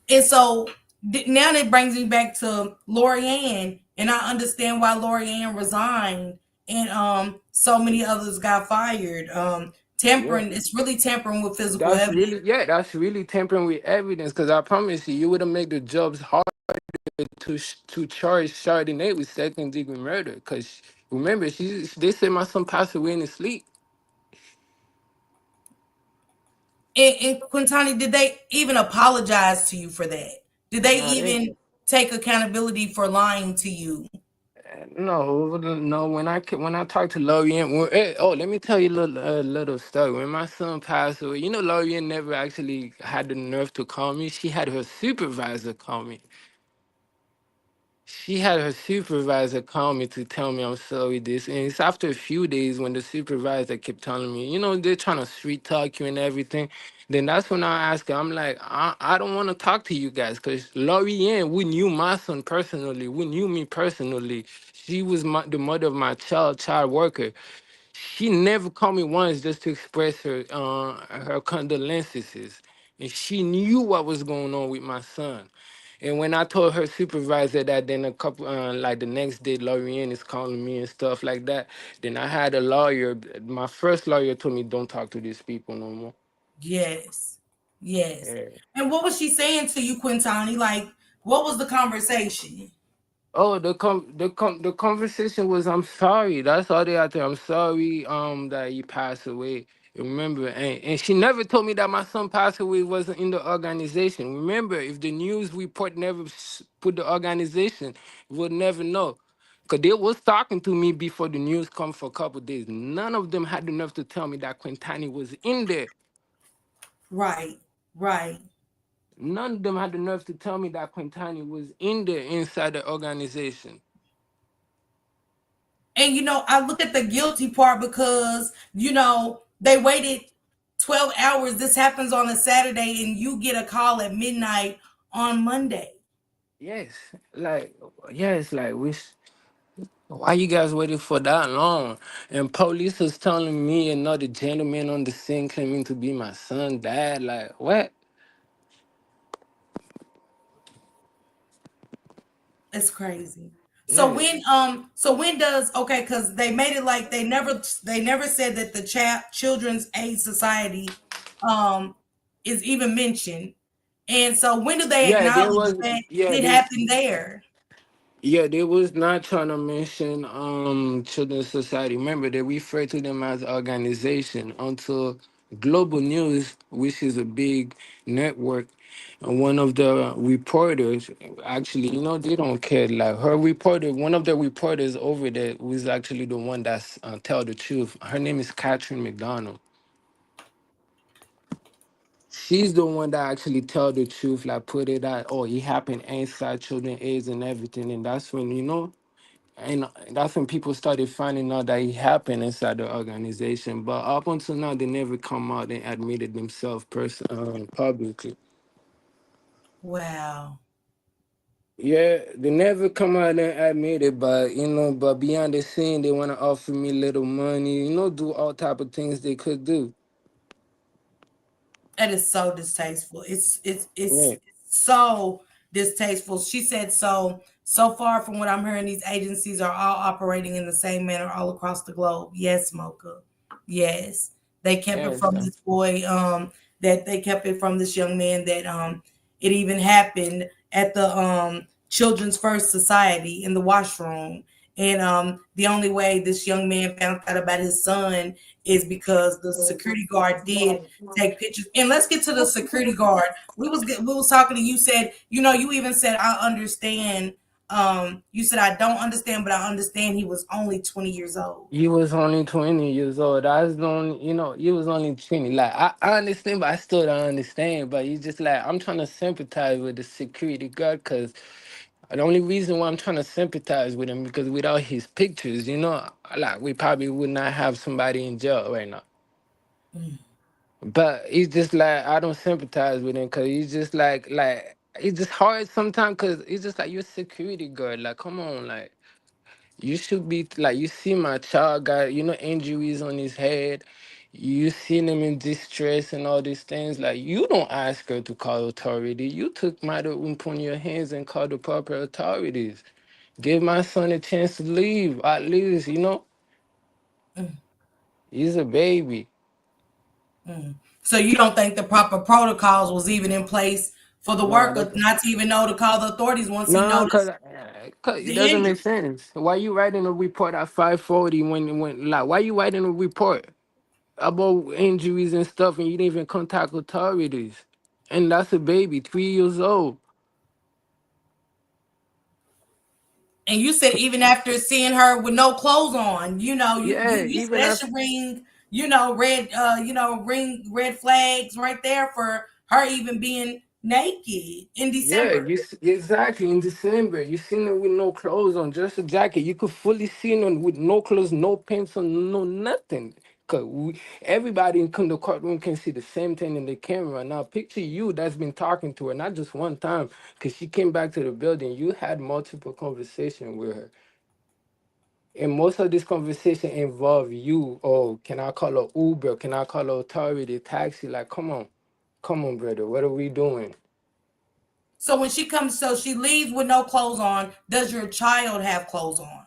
And so now that brings me back to Lorianne, and I understand why Lorianne resigned, and so many others got fired. Yeah. Tampering, it's really tampering with physical That's evidence. really yeah, that's really tampering with evidence. Cause I promise you, you would have made the jobs harder to charge Chardonnay with second degree murder. Cause remember, they said my son passed away in his sleep. And Quintani, did they even apologize to you for that? Did they Nah, they even take accountability for lying to you? no. When I talked to Lorian, let me tell you a little story. When my son passed away, Lorian never actually had the nerve to call me. She had her supervisor call me. She had her supervisor call me to tell me I'm sorry this. And it's after a few days when the supervisor kept telling me, they're trying to sweet talk you and everything. Then that's when I asked her, I'm like, I don't want to talk to you guys because Lorianne, we knew my son personally. We knew me personally. She was the mother of my child worker. She never called me once just to express her condolences. And she knew what was going on with my son. And when I told her supervisor that, then a couple, like the next day, Lorianne is calling me and stuff like that. Then I had a lawyer. My first lawyer told me, "Don't talk to these people no more." Yes. Yes. Yeah. And what was she saying to you, Quintani? Like, what was the conversation? Oh, the conversation was, I'm sorry. That's all they had to. I'm sorry that he passed away. Remember, and she never told me that my son passed away wasn't in the organization. Remember, if the news report never put the organization, we would never know. Cause they was talking to me before the news come for a couple days. None of them had enough to tell me that Quintani was in there. Right. Right. None of them had the nerve to tell me that Quintani was in there inside the organization. And I look at the guilty part because, they waited 12 hours. This happens on a Saturday and you get a call at midnight on Monday. Yes, like yes, like Why you guys waited for that long? And police was telling me another gentleman on the scene claiming to be my son, dad. Like, what? It's crazy. So Yeah. when does okay, because they made it like they never said that the Children's Aid Society um is even mentioned. And so when do they Yeah, there acknowledge was that yeah, it they happened there? yeah, they was not trying to mention Children's Society. Remember, they refer to them as organization until Global News, which is a big network, and one of the reporters, actually, they don't care. Like her reporter, one of the reporters over there was actually the one that's tell the truth. Her name is Catherine McDonald. She's the one that actually tell the truth, like put it out. Oh, it happened inside children AIDS and everything, and that's when and that's when people started finding out that it happened inside the organization. But up until now, they never come out and admitted themselves publicly. Wow. Yeah, they never come out and admit it, but but beyond the scene, they want to offer me little money, do all type of things they could do. That is so distasteful. It's Yeah, so distasteful. She said so far from what I'm hearing, these agencies are all operating in the same manner all across the globe. Yes, Mocha. Yes. They kept it yeah, from so, this boy, that they kept it from this young man that it even happened at the Children's First Society in the washroom. And the only way this young man found out about his son is because the security guard did take pictures. And let's get to the security guard. We was talking to you. Said you even said I understand. You said I don't understand, but I understand he was only 20 years old. he was only 20 years old. I was only, he was only 20. Like, I understand, but I still don't understand. But he's just like, I'm trying to sympathize with the security guard because the only reason why I'm trying to sympathize with him because without his pictures, like, we probably would not have somebody in jail right now. Mm, But he's just like, I don't sympathize with him because he's just like, it's just hard sometimes because it's just like, you're a security guard. Like, come on, like, you should be like you see my child got injuries on his head. You seen him in distress and all these things. Like you don't ask her to call authority. You took matter upon your hands and called the proper authorities. Give my son a chance to leave. At least mm, he's a baby. mm. So you don't think the proper protocols was even in place for the No, worker not to even know to call the authorities once he no, noticed cause it the doesn't injury? make sense. Why you writing a report at 5:40 when like why you writing a report about injuries and stuff and you didn't even contact authorities? And that's a baby, 3 years old. And you said even after seeing her with no clothes on, Yeah, you said even that after. should ring, ring red flags right there for her even being naked in Yeah, December. exactly in December. You seen her with no clothes on, just a jacket. You could fully see her with no clothes, no pants on, no nothing. Cause everybody in the courtroom can see the same thing in the camera. Now picture you that's been talking to her, not just one time, cause she came back to the building. You had multiple conversation with her. And most of this conversation involve you. Oh, can I call a Uber? Can I call a authority, taxi? Like, come on, brother. What are we doing? So when she comes, so she leaves with no clothes on. Does your child have clothes on?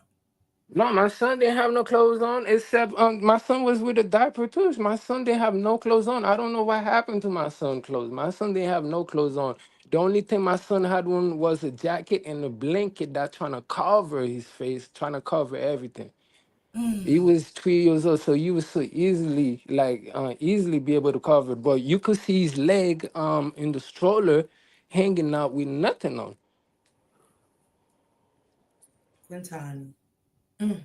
No, my son didn't have no clothes on, except my son was with a diaper too. My son didn't have no clothes on. I don't know what happened to my son clothes. My son didn't have no clothes on. The only thing my son had on was a jacket and a blanket that trying to cover his face, trying to cover everything. He Mm, was 3 years old, so you would so easily easily be able to cover it. But you could see his leg in the stroller hanging out with nothing on. Quintani. Mm.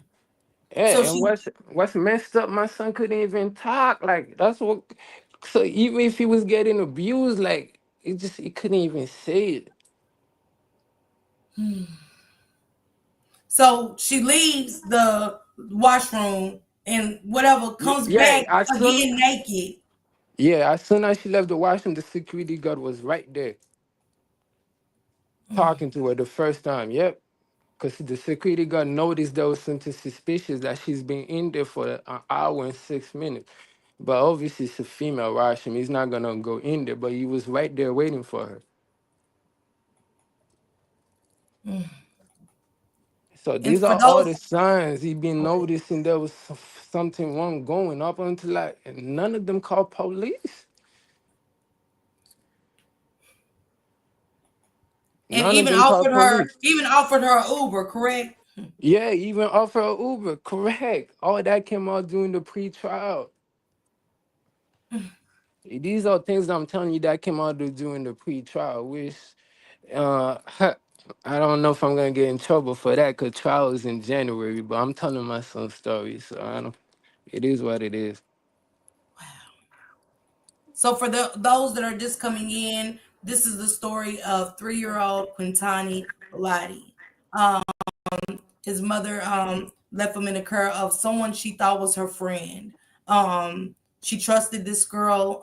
So Yeah, and she, what's messed up, my son couldn't even talk. Like that's what. So even if he was getting abused, like he couldn't even say it. so she leaves the washroom and whatever comes Yeah, back again naked. as soon as she left the washroom, the security guard was right there talking to her the first time. Yep. Because the security guard noticed there was something suspicious that she's been in there for an hour and 6 minutes. But obviously, it's a female, Rashim. He's not gonna go in there, but he was right there waiting for her. So And these for are all the those, signs he been noticing there was something wrong going up until like and none of them called police. and None of them called police. even offered her Uber, correct? Yeah, even offer a Uber. Correct. All that came out during the pre-trial. These are things that I'm telling you that came out during the pre-trial, which uh I don't know if I'm gonna get in trouble for that because trial is in January, but I'm telling my son's story, so I don't. It is what it is. So for those that are just coming in, this is the story of 3-year-old Quintani Belotte. Um, his mother left him in the care of someone she thought was her friend. She trusted this girl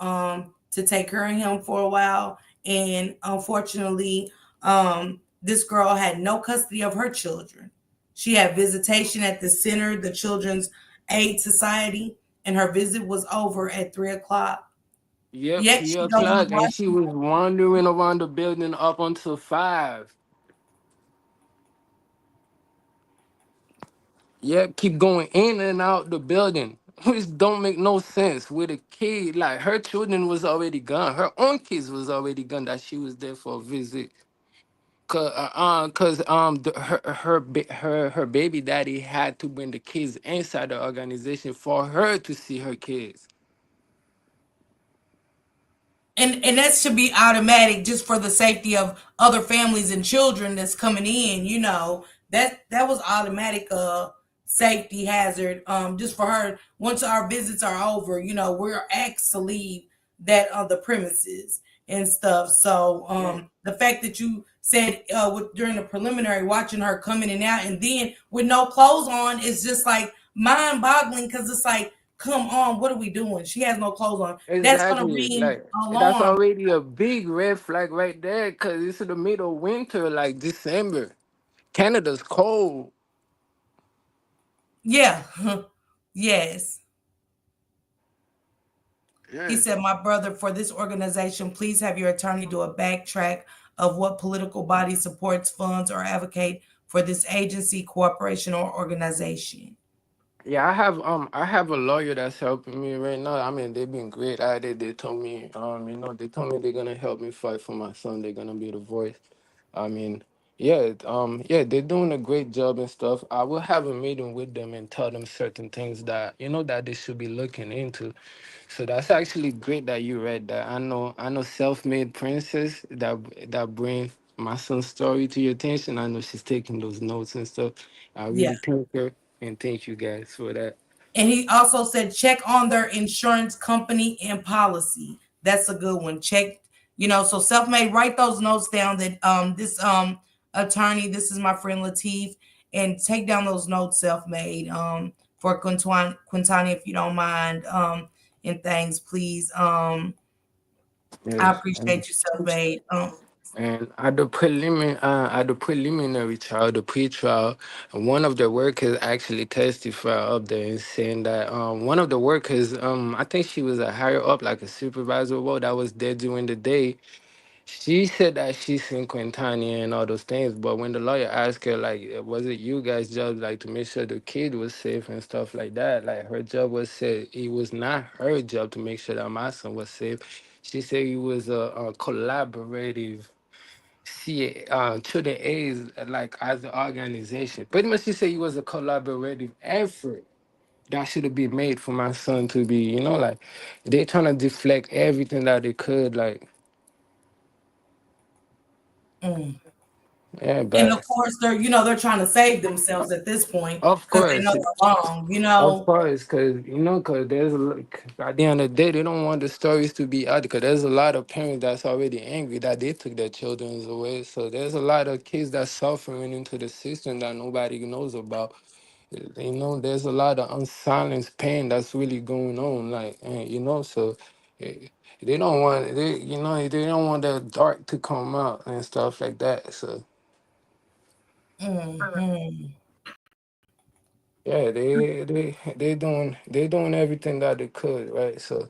to take care of him for a while, and unfortunately, this girl had no custody of her children. She had visitation at the center, the Children's Aid Society, and her visit was over at 3 o'clock. Yep, Yet three she don't know o'clock, why and she she. was wandering around the building up until 5. Yep, keep going in and out the building, which don't make no sense. With a kid, like her children was already gone, her own kids was already gone. That she was there for a visit. Her baby daddy had to bring the kids inside the organization for her to see her kids. And that should be automatic just for the safety of other families and children that's coming in, that was automatic safety hazard just for her. Once our visits are over, we're asked to leave that the premises and stuff. So Yeah, the fact that you said during the preliminary watching her come in and out and then with no clothes on is just like mind boggling, because it's like, come on, what are we doing? She has no clothes on. That's going to exactly. ring Like that's alarm. already a big red flag right there, cause it's in the middle of winter, like December. Canada's cold. Yeah. Yes. He Yeah. said, my brother, for this organization, please have your attorney do a backtrack of what political body supports, funds, or advocate for this agency, corporation, or organization. Yeah, I have a lawyer that's helping me right now. I mean, they've been great at it. They told me they told me they're gonna help me fight for my son. They're gonna be the voice. I mean, yeah, they're doing a great job and stuff. I will have a meeting with them and tell them certain things that that they should be looking into. So that's actually great that you read that. I know self-made princess that bring my son's story to your attention. I know she's taking those notes and stuff. I Yeah. really thank her and thank you guys for that. And he also said, check on their insurance company and policy. That's a good one. Check, so self-made, write those notes down that this attorney, this is my friend Latif, and take down those notes, self-made, for Quintani, if you don't mind. And things, please. I Yes. appreciate you, self-made. And at the preliminary trial, the pre-trial, one of the workers actually testified up there and saying that one of the workers, I think she was a higher up, like a supervisor role that was there during the day. She said that she seen Quintani and all those things, but when the lawyer asked her, like, was it you guys' job, like, to make sure the kid was safe and stuff like that? Like, her job was said it was not her job to make sure that my son was safe. She said it was a collaborative children aids like as an organization. Pretty much, she said it was a collaborative effort that should have been made for my son to be, like they trying to deflect everything that they could, like Mm. yeah, And of but course, they're trying to save themselves at this point of because they know course, they're wrong. because there's at the end of the day, they don't want the stories to be out because there's a lot of parents that's already angry that they took their children away. So there's a lot of kids that's suffering into the system that nobody knows about. There's a lot of unsilenced pain that's really going on, like, and, so eh, they don't want the dark to come out and stuff like that. So Mhm. Yeah, they doing everything that they could, right? So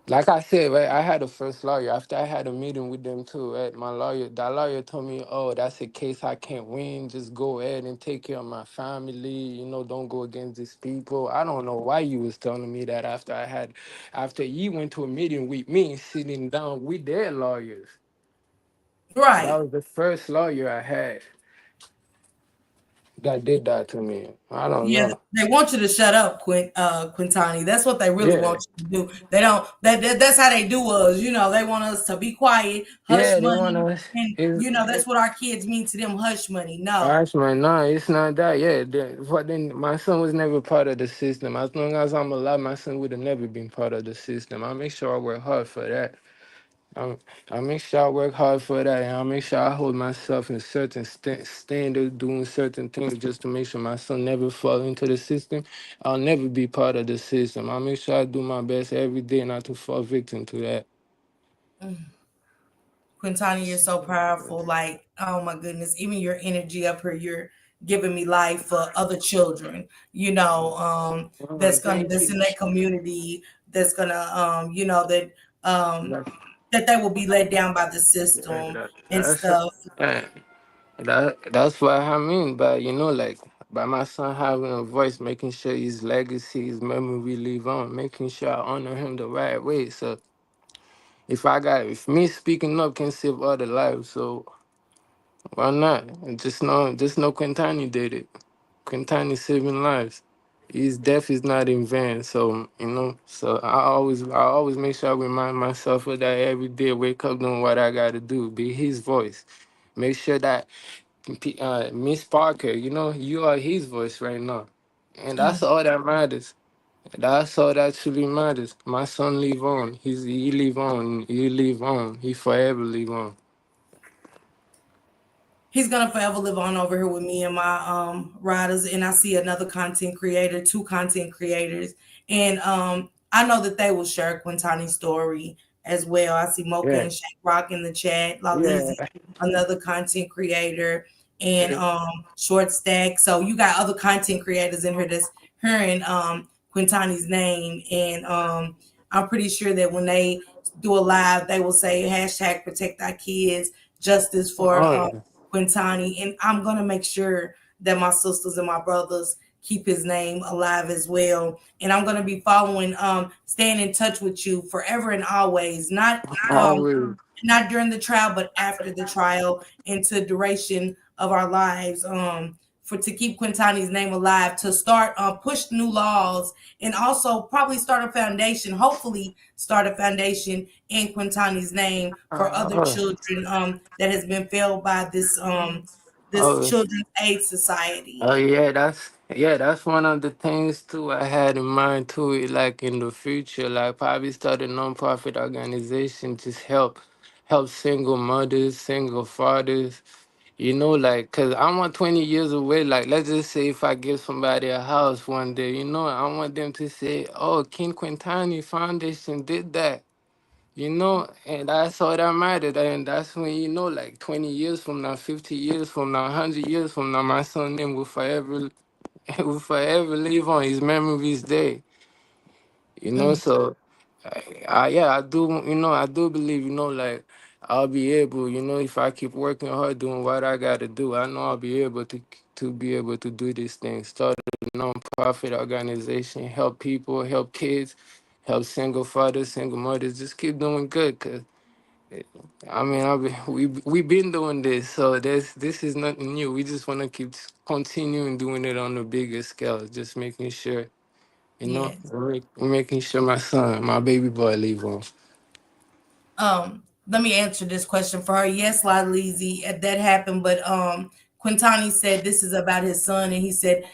like I said, right, I had a first lawyer. After I had a meeting with them too, right, that lawyer told me, oh, that's a case I can't win. Just go ahead and take care of my family. Don't go against these people. I don't know why you was telling me that after you went to a meeting with me, sitting down with their lawyers. That Right. was the first lawyer I had that did that to me. I don't Yeah, know. they want you to shut up, Quintani. That's what they really Yeah, want you to do. They don't. That's how they do us. They want us to be quiet, hush yeah, they want money, us. and that's what our kids mean to them. Hush money. No. Gosh, man, no, it's not that. Yeah, but then my son was never part of the system. As long as I'm alive, my son would have never been part of the system. I make sure I work hard for that. I, I make sure I work hard for that, and I make sure I hold myself in certain standards, doing certain things just to make sure my son never fall into the system. I'll never be part of the system. I make sure I do my best every day not to fall victim to that. Quintani, you're so powerful. Like, oh my goodness, even your energy up here, you're giving me life for other children, Oh, thank that's you. in that community, that's gonna, that they will be let down by the system and That's stuff. uh, that's what I mean by like by my son having a voice, making sure his legacy, his memory live on, making sure I honor him the right way. So if me speaking up can save other lives, so why not? And just know Quintani did it. Quintani saving lives. His death is not in vain. So so I always make sure I remind myself of that every day. Wake up doing what I gotta do. Be his voice. Make sure that Miss Parker, you are his voice right now. And that's all that matters. That's all that truly matters. My son live on. He live on. He live on. He forever live on. He's gonna forever live on over here with me and my riders. And I see another content creator, two content creators, and I know that they will share Quintani's story as well. I see Mocha Yeah. and Shake Rock in the chat, Yeah. Lalizi, another content creator, and Short Stack. So you got other content creators in here that's hearing Quintani's name, and I'm pretty sure that when they do a live, they will say hashtag protect our kids, justice for Oh yeah. Quintani, and I'm gonna make sure that my sisters and my brothers keep his name alive as well. And I'm gonna be following, staying in touch with you forever and always. Always. Not during the trial, but after the trial, into duration of our lives. For to keep Quintani's name alive, to start push new laws, and also probably start a foundation. Hopefully, start a foundation in Quintani's name for other Oh, children that has been failed by this oh, Children's Aid Society. oh yeah, that's one of the things too I had in mind too. Like in the future, like probably start a nonprofit organization to help single mothers, single fathers. Like, cause I'm 20 years away. Like, let's just say if I give somebody a house one day, I want them to say, "Oh, King Quintani Foundation did that." And that's all that mattered. And that's when, like 20 years from now, 50 years from now, 100 years from now, my son name will forever, will forever live on. His memories there. Mm, So, yeah, I do believe, like, I'll be able, if I keep working hard doing what I got to do, I know I'll be able to be able to do these things. Start a non-profit organization, help people, help kids, help single fathers, single mothers. Just keep doing good, cause I mean, we been doing this, so this is nothing new. We just want to keep continuing doing it on a bigger scale, just making sure, yes. we're making sure my son, my baby boy, live on. Let me answer this question for her. Yes, Lizzie, that happened, but Quintani said this is about his son, and he said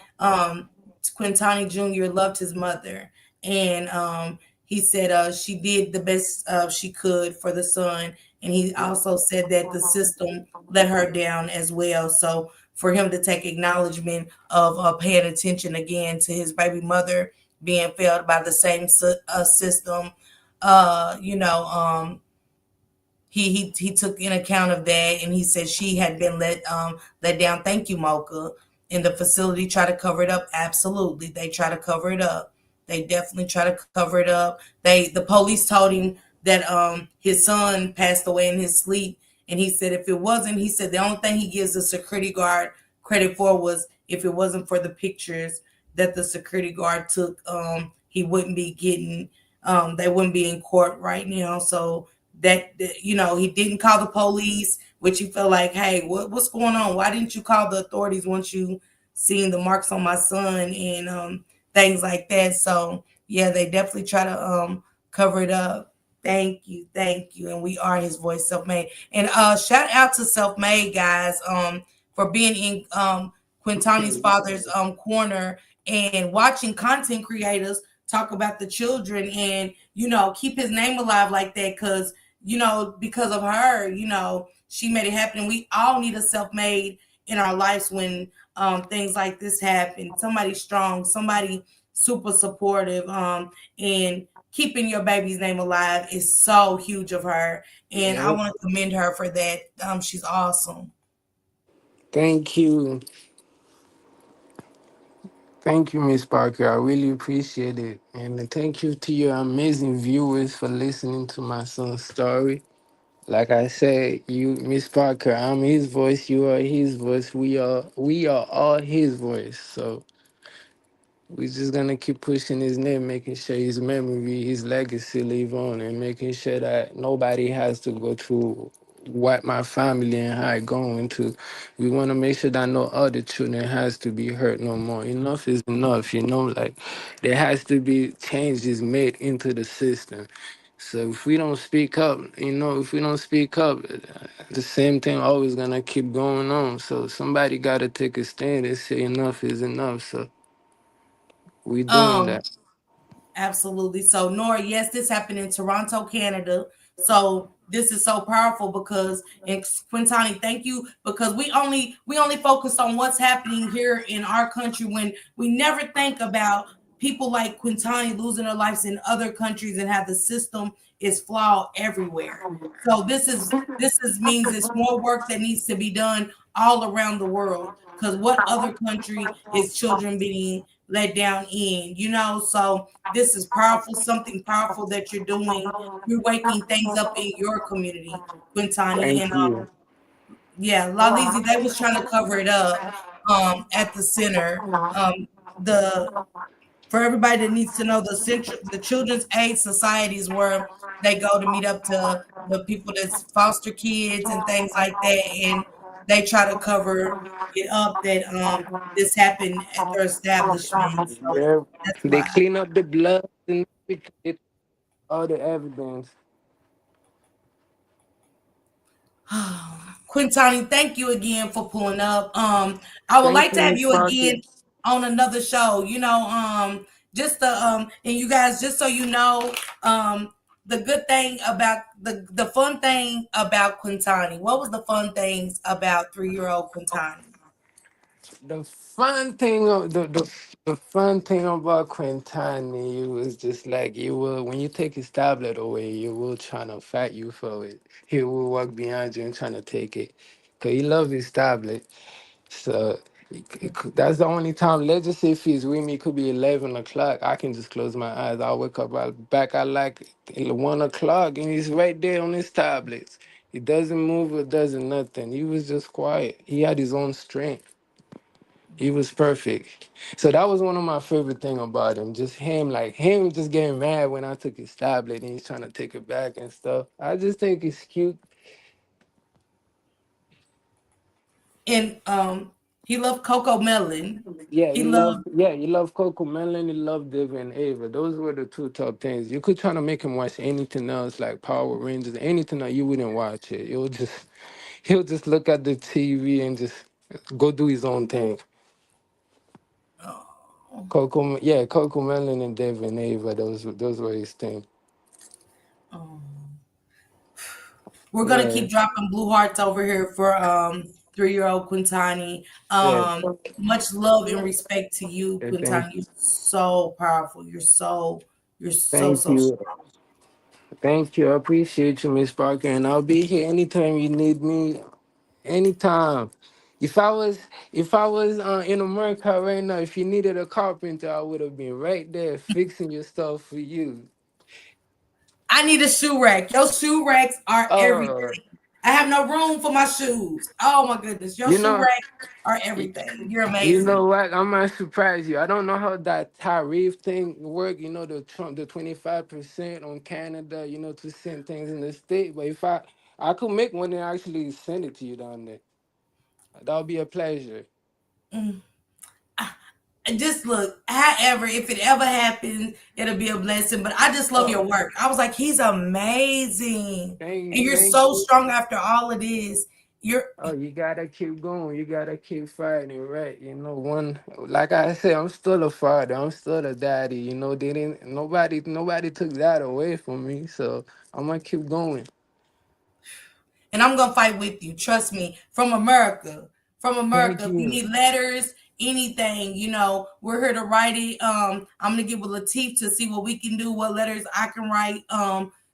Quintani Jr. loved his mother, and he said she did the best she could for the son, and he also said that the system let her down as well. So for him to take acknowledgement of paying attention again to his baby mother being failed by the same system, uh, you know, um, he took in account of that, and he said she had been let down. Thank you, Mocha. And the facility try to cover it up. Absolutely, they try to cover it up. They definitely try to cover it up. The police told him that his son passed away in his sleep, and he said if it wasn't, he said the only thing he gives the security guard credit for was if it wasn't for the pictures that the security guard took, he wouldn't be getting, they wouldn't be in court right now. So he didn't call the police, which he felt like, hey, what's going on? Why didn't you call the authorities once you seen the marks on my son and things like that? So yeah, they definitely try to cover it up. Thank you, and we are his voice, self made. And shout out to self made guys for being in Quintani's father's corner and watching content creators talk about the children and keep his name alive like that, because of her, she made it happen. We all need a self-made in our lives when things like this happen. Somebody strong, somebody super supportive, and keeping your baby's name alive is so huge of her, and I Yep. want to commend her for that. She's awesome. Thank you. Thank you, Miss Parker. I really appreciate it. And thank you to your amazing viewers for listening to my son's story. Like I said, you, Miss Parker, I'm his voice, you are his voice, we are all his voice. So we're just gonna keep pushing his name, making sure his memory, his legacy live on, and making sure that nobody has to go through what my family and I going to. We want to make sure that no other children has to be hurt no more. Enough is enough, like there has to be changes made into the system. So if we don't speak up, if we don't speak up, the same thing always gonna keep going on. So somebody gotta take a stand and say enough is enough. So we doing Um, that. Absolutely. So, Nora, yes, this happened in Toronto, Canada. So this is so powerful because, and Quintani, thank you, because we only focus on what's happening here in our country when we never think about people like Quintani losing their lives in other countries and how the system is flawed everywhere. So this is means it's more work that needs to be done all around the world. Because what other country is children being let down in? So this is powerful, something powerful that you're doing. You're waking things up in your community, Quintani. Thank And you. yeah, Lalizi, they was trying to cover it up at the center. The For everybody that needs to know, the children's aid societies where they go to meet up to the people that's foster kids and things like that, and they try to cover it up that this happened at their establishment. So Yeah. that's They why. clean up the blood and everything, all the evidence. Quintani, thank you again for pulling up. I would Thank like you, to have Miss you Parker. again on another show. Just and you guys, just so you know, the good thing about the fun thing about Quintani. What was the fun things about 3-year-old Quintani? The fun thing about Quintani, it was just like you will when you take his tablet away, you will trying to fight you for it. He will walk behind you and trying to take it, cause he love his tablet. So that's the only time. Let's just say if he's with me, it could be 11 o'clock. I can just close my eyes. I'll wake up back at like 1 o'clock, and he's right there on his tablets. He doesn't move or doesn't nothing. He was just quiet. He had his own strength. He was perfect. So that was one of my favorite thing about him. Just him just getting mad when I took his tablet and he's trying to take it back and stuff. I just think it's cute. And he loved Coco Melon. Yeah, He loved. you love Coco Melon, you love Div and Ava. Those were the two top things. You could try to make him watch anything else like Power Rangers, anything that you wouldn't watch it. He'll just look at the TV and just go do his own thing. Oh, Coco Melon and Div and Ava, those were his thing. oh. We're gonna Yeah, keep dropping blue hearts over here for 3-year-old Quintani. yeah. Much love and respect to you, Yeah, thank Quintani. You're so powerful. You're so thank so you. strong. Thank you. I appreciate you, Miss Parker, and I'll be here anytime you need me. Anytime. If I was in America right now, if you needed a carpenter, I would have been right there fixing your stuff for you. I need a shoe rack. Your shoe racks are everything. Uh, I have no room for my shoes. Oh my goodness. Your you shoe know, racks are everything. You're you amazing. know what? I might surprise you. I don't know how that tariff thing work. You know, the Trump, the 25% on Canada. You know, to send things in the state. But if I could make one and actually send it to you down there, that would be a pleasure. Mm. And just look, however, if it ever happens, it'll be a blessing. But I just love your Oh, work. I was like, he's amazing. And you're thank so you. strong after all of this. You're Oh, you gotta keep going. You gotta keep fighting, right? You know, like I said, I'm still a father. I'm still a daddy. You know, they didn't. Nobody took that away from me. So I'm gonna keep going. and I'm gonna fight with you. Trust me. From America. From Thank America. If you you. need letters, anything, we're here to write it. I'm gonna get with Latif to see what we can do, what letters I can write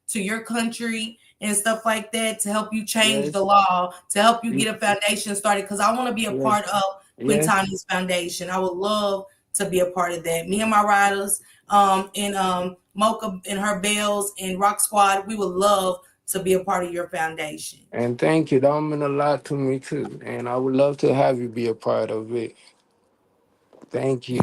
to your country and stuff like that to help you change the Yes. law, to help you y- get a foundation started. Because I want to be a part Yes. of Yes. Quintani's foundation. I would love to be a part of that. Me and my riders, and Mocha and her bells and Rock Squad, we would love to be a part of your foundation. And thank you. That meant a lot to me too. And I would love to have you be a part of it. Thank you.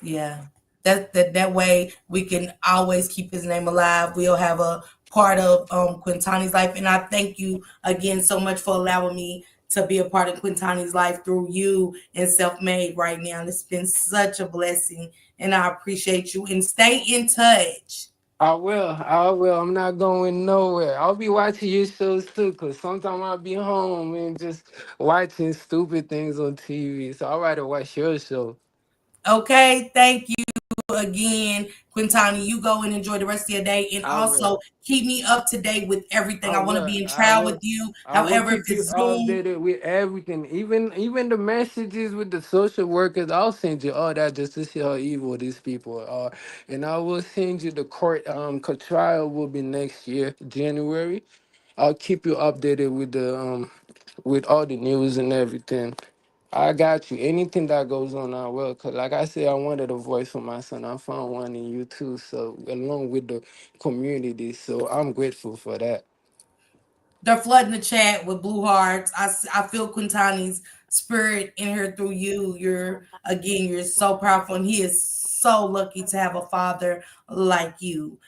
Yeah. That way we can always keep his name alive. We'll have a part of Quintani's life. And I thank you again so much for allowing me to be a part of Quintani's life through you and self-made right now. It's been such a blessing and I appreciate you and stay in touch. I will. I will. I'm not going nowhere. I'll be watching your shows too, cause sometimes I'll be home and just watching stupid things on TV. So I'd rather watch your show. Okay, thank you again, Quintani. You go and enjoy the rest of your day, and I also will. keep me up to date with everything. I I want to will. be in I trial with will. you. I will However, if keep you it's Zoom, updated with everything, even the messages with the social workers. I'll send you all that just to see how evil these people are, and I will send you the court trial will be next year, January. I'll keep you updated with the with all the news and everything. I got you. Anything that goes on, I will. Cause like I said, I wanted a voice for my son. I found one in you too. So along with the community, so I'm grateful for that. they're flooding the chat with blue hearts. I feel Quintani's spirit in her through you. You're so powerful, and he is so lucky to have a father like you.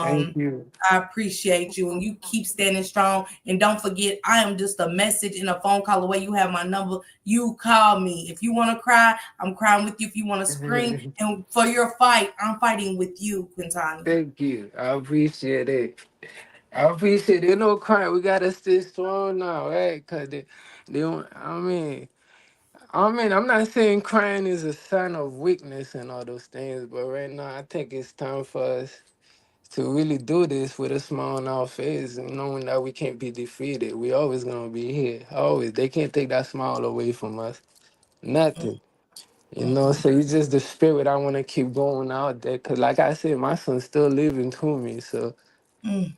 Thank Um, you. I appreciate you, and you keep standing strong. And don't forget, I am just a message and a phone call away. You have my number. You call me if you want to cry. I'm crying with you. If you want to scream, and for your fight, I'm fighting with you, Quintani. Thank you. I appreciate it. I appreciate it. No crying. We gotta stay strong now, right? Cause they don't. I'm not saying crying is a sign of weakness and all those things, but right now I think it's time for us to really do this with a smile on our face and knowing that we can't be defeated. We always gonna be here. Always. They can't take that smile away from us. Nothing. You know, Mm-mm. so it's just the spirit I wanna keep going out there. Cause like I said, my son's still living through me. So Mm.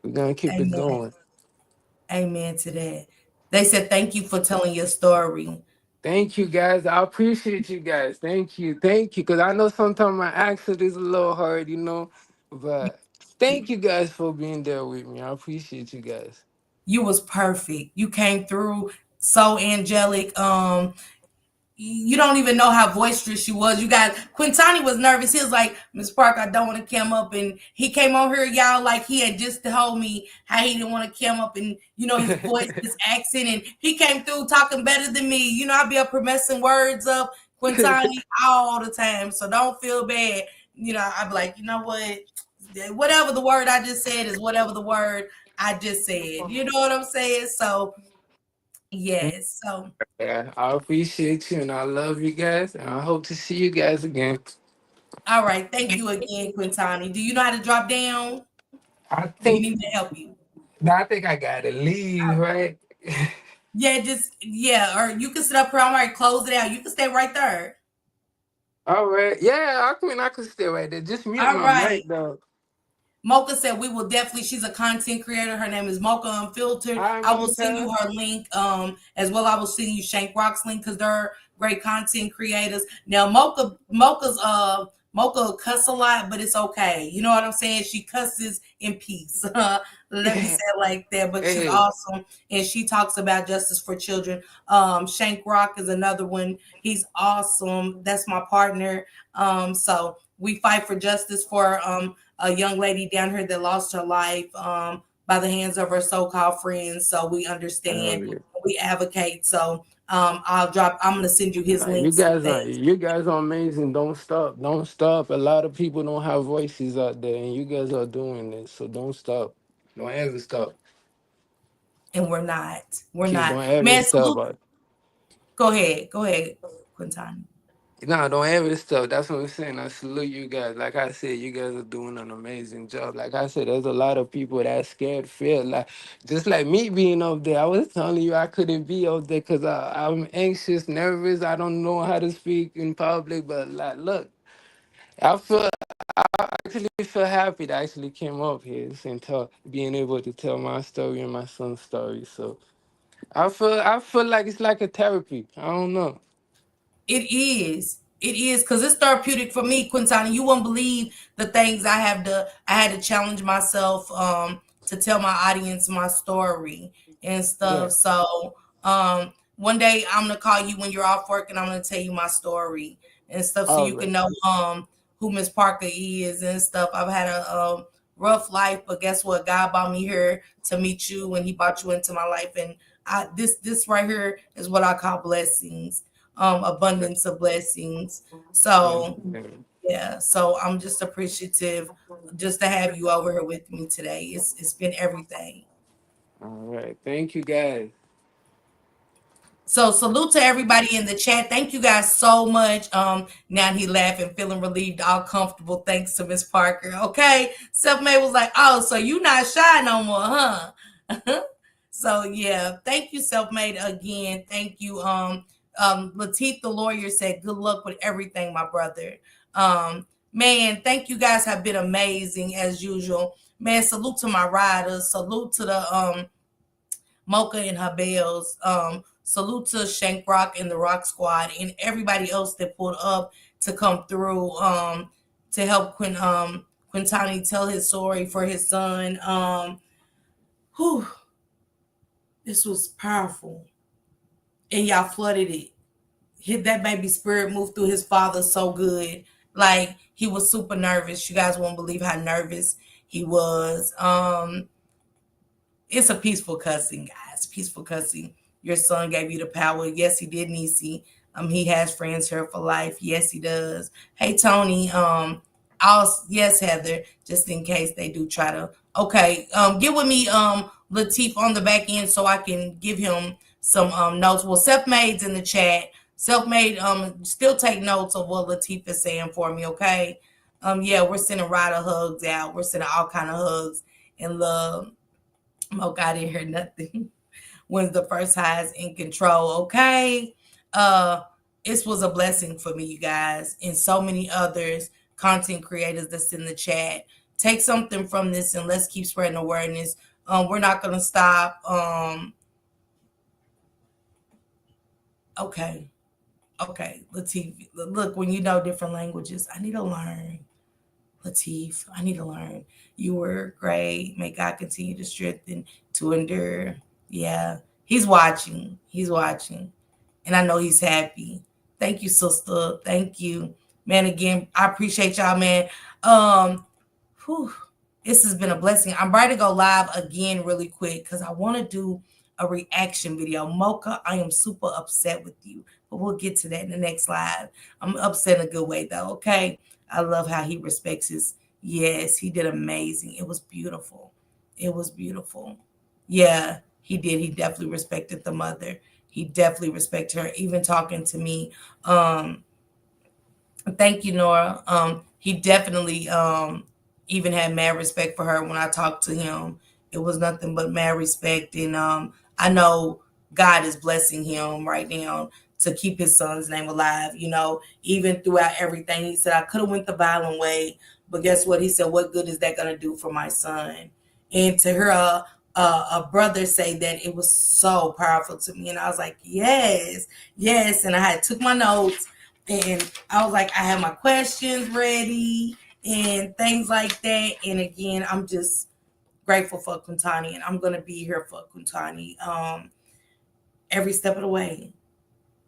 we're gonna keep it Amen. going. Amen to that. They said thank you for telling your story. Thank you guys. I appreciate you guys. Thank you. Thank you. Cause I know sometimes my accent is a little hard, you know. But thank you guys for being there with me. I appreciate you guys. You was perfect. You came through so angelic. You don't even know how boisterous she was. You got Quintani was nervous. He was like, Miss Park, I don't want to come up. And he came on here, y'all, like he had just told me how he didn't want to come up and his voice, his accent, and he came through talking better than me. I'd be up here messing words up, Quintani, all the time. So don't feel bad. I'd be like, you know what? Whatever the word I just said is whatever the word I just said. You know what I'm saying? So yes. So Yeah, I appreciate you and I love you guys and I hope to see you guys again. all right. Thank you again, Quintani. Do you know how to drop down? I Do you think need me to help you? I think I gotta leave, right? Yeah, yeah, or you can sit up here. I'm right, close it out. You can stay right there. All right. Yeah, I mean I could stay right there. Just mute All my right. mic though. Mocha said we will definitely. She's a content creator. Her name is Mocha Unfiltered. All right, I will send you Mocha. her link as well. I will send you Shank Rock's link because they're great content creators. Now Mocha cuss a lot, but it's okay. You know what I'm saying? She cusses in peace. Let me say it like that. But she's Hey, awesome, and she talks about justice for children. Shank Rock is another one. He's awesome. That's my partner. So we fight for justice for a young lady down here that lost her life by the hands of her so-called friends. So we understand, yeah. we advocate. So I'm gonna send you his You links and guys are things. you guys are amazing. Don't stop. Don't stop. A lot of people don't have voices out there, and you guys are doing it. So don't stop. Don't ever stop. And we're not. We're Keep not. don't ever Man, stop. salute. Go ahead. Go ahead, Quintani. No, don't ever stop. That's what I'm saying. I salute you guys. Like I said, you guys are doing an amazing job. Like I said, there's a lot of people that scared, feel like just like me being up there. I was telling you I couldn't be up there because I'm anxious, nervous. I don't know how to speak in public. But like, look, I actually feel happy that I actually came up here and being able to tell my story and my son's story. So I feel like it's like a therapy. I don't know. It is. It is because it's therapeutic for me, Quintana. You won't believe the things I have to. I had to challenge myself to tell my audience my story and Yeah. stuff. So one day I'm gonna call you when you're off work, and I'm gonna tell you my story and stuff, so All you can right. know who Miss Parker is and stuff. I've had a rough life, but guess what? God brought me here to meet you, and He brought you into my life, and this right here is what I call blessings, abundance of blessings. Yeah. So Yeah. yeah, so I'm just appreciative just to have you over here with me today. It's been everything. All right. Thank you, guys. So salute to everybody in the chat. Thank you guys so much. Now he laughing, feeling relieved, all comfortable. Thanks to Miss Parker. Okay. Self-made was like, oh, so you not shy no more, huh? So yeah, thank you, Self-made again. Thank you. Lateef the lawyer said, good luck with everything, my brother. Man, thank you guys have been amazing as usual. Man, salute to my riders. Salute to the Mocha and her bells. Salute to Shank Rock and the Rock Squad and everybody else that pulled up to come through to help Quintani tell his story for his son. Whew, this was powerful. And y'all flooded it. Hit that baby spirit moved through his father so good. Like he was super nervous. You guys won't believe how nervous he was. It's a peaceful cussing, guys. Peaceful cussing. Your son gave you the power. Yes, he did, Nisi. He has friends here for life. Yes, he does. Hey, Tony. Yes, Heather. Just in case they do try to. Okay. Get with me, Lateef on the back end so I can give him some notes. Well, self-made's in the chat. Self-made. Still take notes of what Lateef is saying for me. Okay. Yeah, we're sending rider hugs out. We're sending all kind of hugs and love. Oh, I didn't hear nothing. When's the first highs in control? Okay. Uh, this was a blessing for me, you guys, and so many others, content creators that's in the chat. Take something from this and let's keep spreading awareness. We're not gonna stop. Okay. Okay. Lateef, look, when you know different languages, I need to learn. Lateef, I need to learn. You were great. May God continue to strengthen, to endure. Yeah, he's watching. He's watching. And I know he's happy. Thank you, sister. Thank you. Man, again, I appreciate y'all, man. Um, whew, this has been a blessing. I'm ready to go live again really quick because I want to do a reaction video. Mocha, I am super upset with you, but we'll get to that in the next live. I'm upset in a good way, though, okay? I love how he respects his. Yes, he did amazing. It was beautiful. It was beautiful. Yeah, he did. He definitely respected the mother. He definitely respected her, even talking to me. Thank you, Nora. He definitely even had mad respect for her when I talked to him. It was nothing but mad respect, and I know God is blessing him right now to keep his son's name alive. You know, even throughout everything, he said I could have went the violent way, But guess what? He said, what good is that going to do for my son? And to hear a brother say that, it was so powerful to me. And I was like, yes, yes. And I had took my notes, and I was like, I had my questions ready and things like that. And again, I'm just grateful for Quintani, and I'm going to be here for Quintani every step of the way.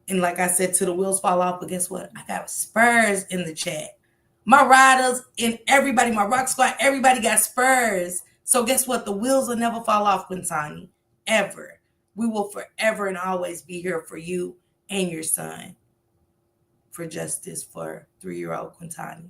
And like I said, till the wheels fall off. But guess what? I got Spurs in the chat. My riders and everybody, my rock squad, everybody got Spurs. So guess what? The wheels will never fall off, Quintani, ever. We will forever and always be here for you and your son, for justice for 3-year-old Quintani.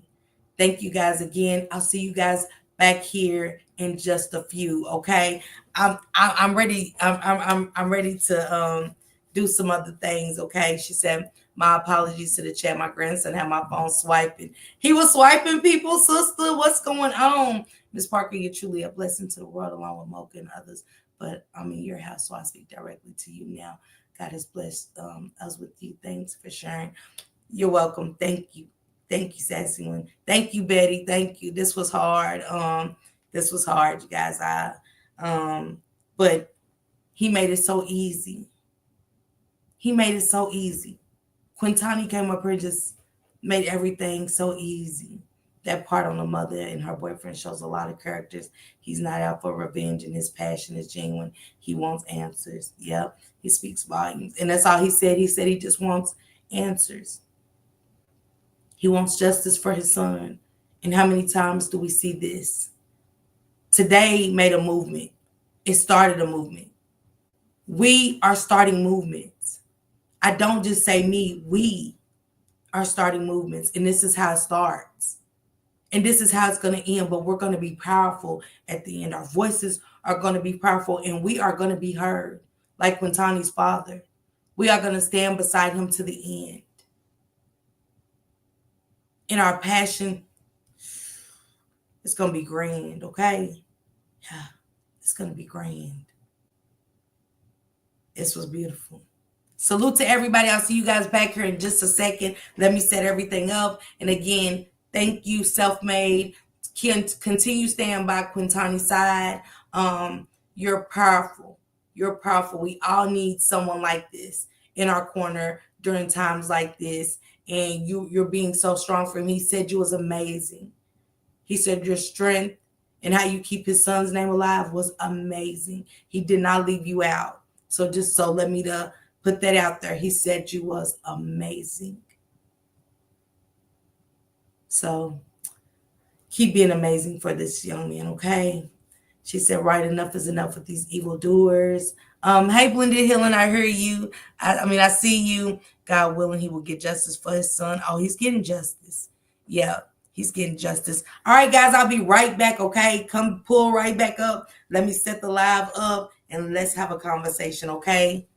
Thank you guys again. I'll see you guys back here in just a few. Okay, I'm ready. I'm ready to do some other things. Okay, she said, my apologies to the chat. My grandson had my phone swiping. He was swiping people, sister. What's going on? Miss Parker, you're truly a blessing to the world, along with Mocha and others. But I'm in your house, so I speak directly to you now. God has blessed us with you. Thanks for sharing. You're welcome. Thank you. Thank you, Sassy One. Thank you, Betty. Thank you. This was hard. This was hard, you guys. But he made it so easy. He made it so easy. Quintani came up here and just made everything so easy. That part on the mother and her boyfriend shows a lot of characters. He's not out for revenge, and his passion is genuine. He wants answers. Yep, he speaks volumes. And that's all he said. He said he just wants answers. He wants justice for his son. And how many times do we see this? Today made a movement. It started a movement. We are starting movements. I don't just say me, we are starting movements. And this is how it starts. And this is how it's going to end. But we're going to be powerful at the end. Our voices are going to be powerful, and we are going to be heard. Like Quintani's father. We are going to stand beside him to the end. In our passion, it's going to be grand, okay? Yeah, it's going to be grand. This was beautiful. Salute to everybody. I'll see you guys back here in just a second. Let me set everything up. And again, thank you, Self-Made. Continue staying by Quintani's side. You're powerful. You're powerful. We all need someone like this in our corner during times like this. And you're being so strong for him. He said you was amazing. He said your strength and how you keep his son's name alive was amazing. He did not leave you out. So let me to put that out there. He said you was amazing. So keep being amazing for this young man, okay? She said, right, enough is enough with these evildoers. Hey, Blended Healing, I hear you. I see you. God willing, he will get justice for his son. Oh, he's getting justice. Yeah, he's getting justice. All right, guys, I'll be right back, okay? Come pull right back up. Let me set the live up, and let's have a conversation, okay?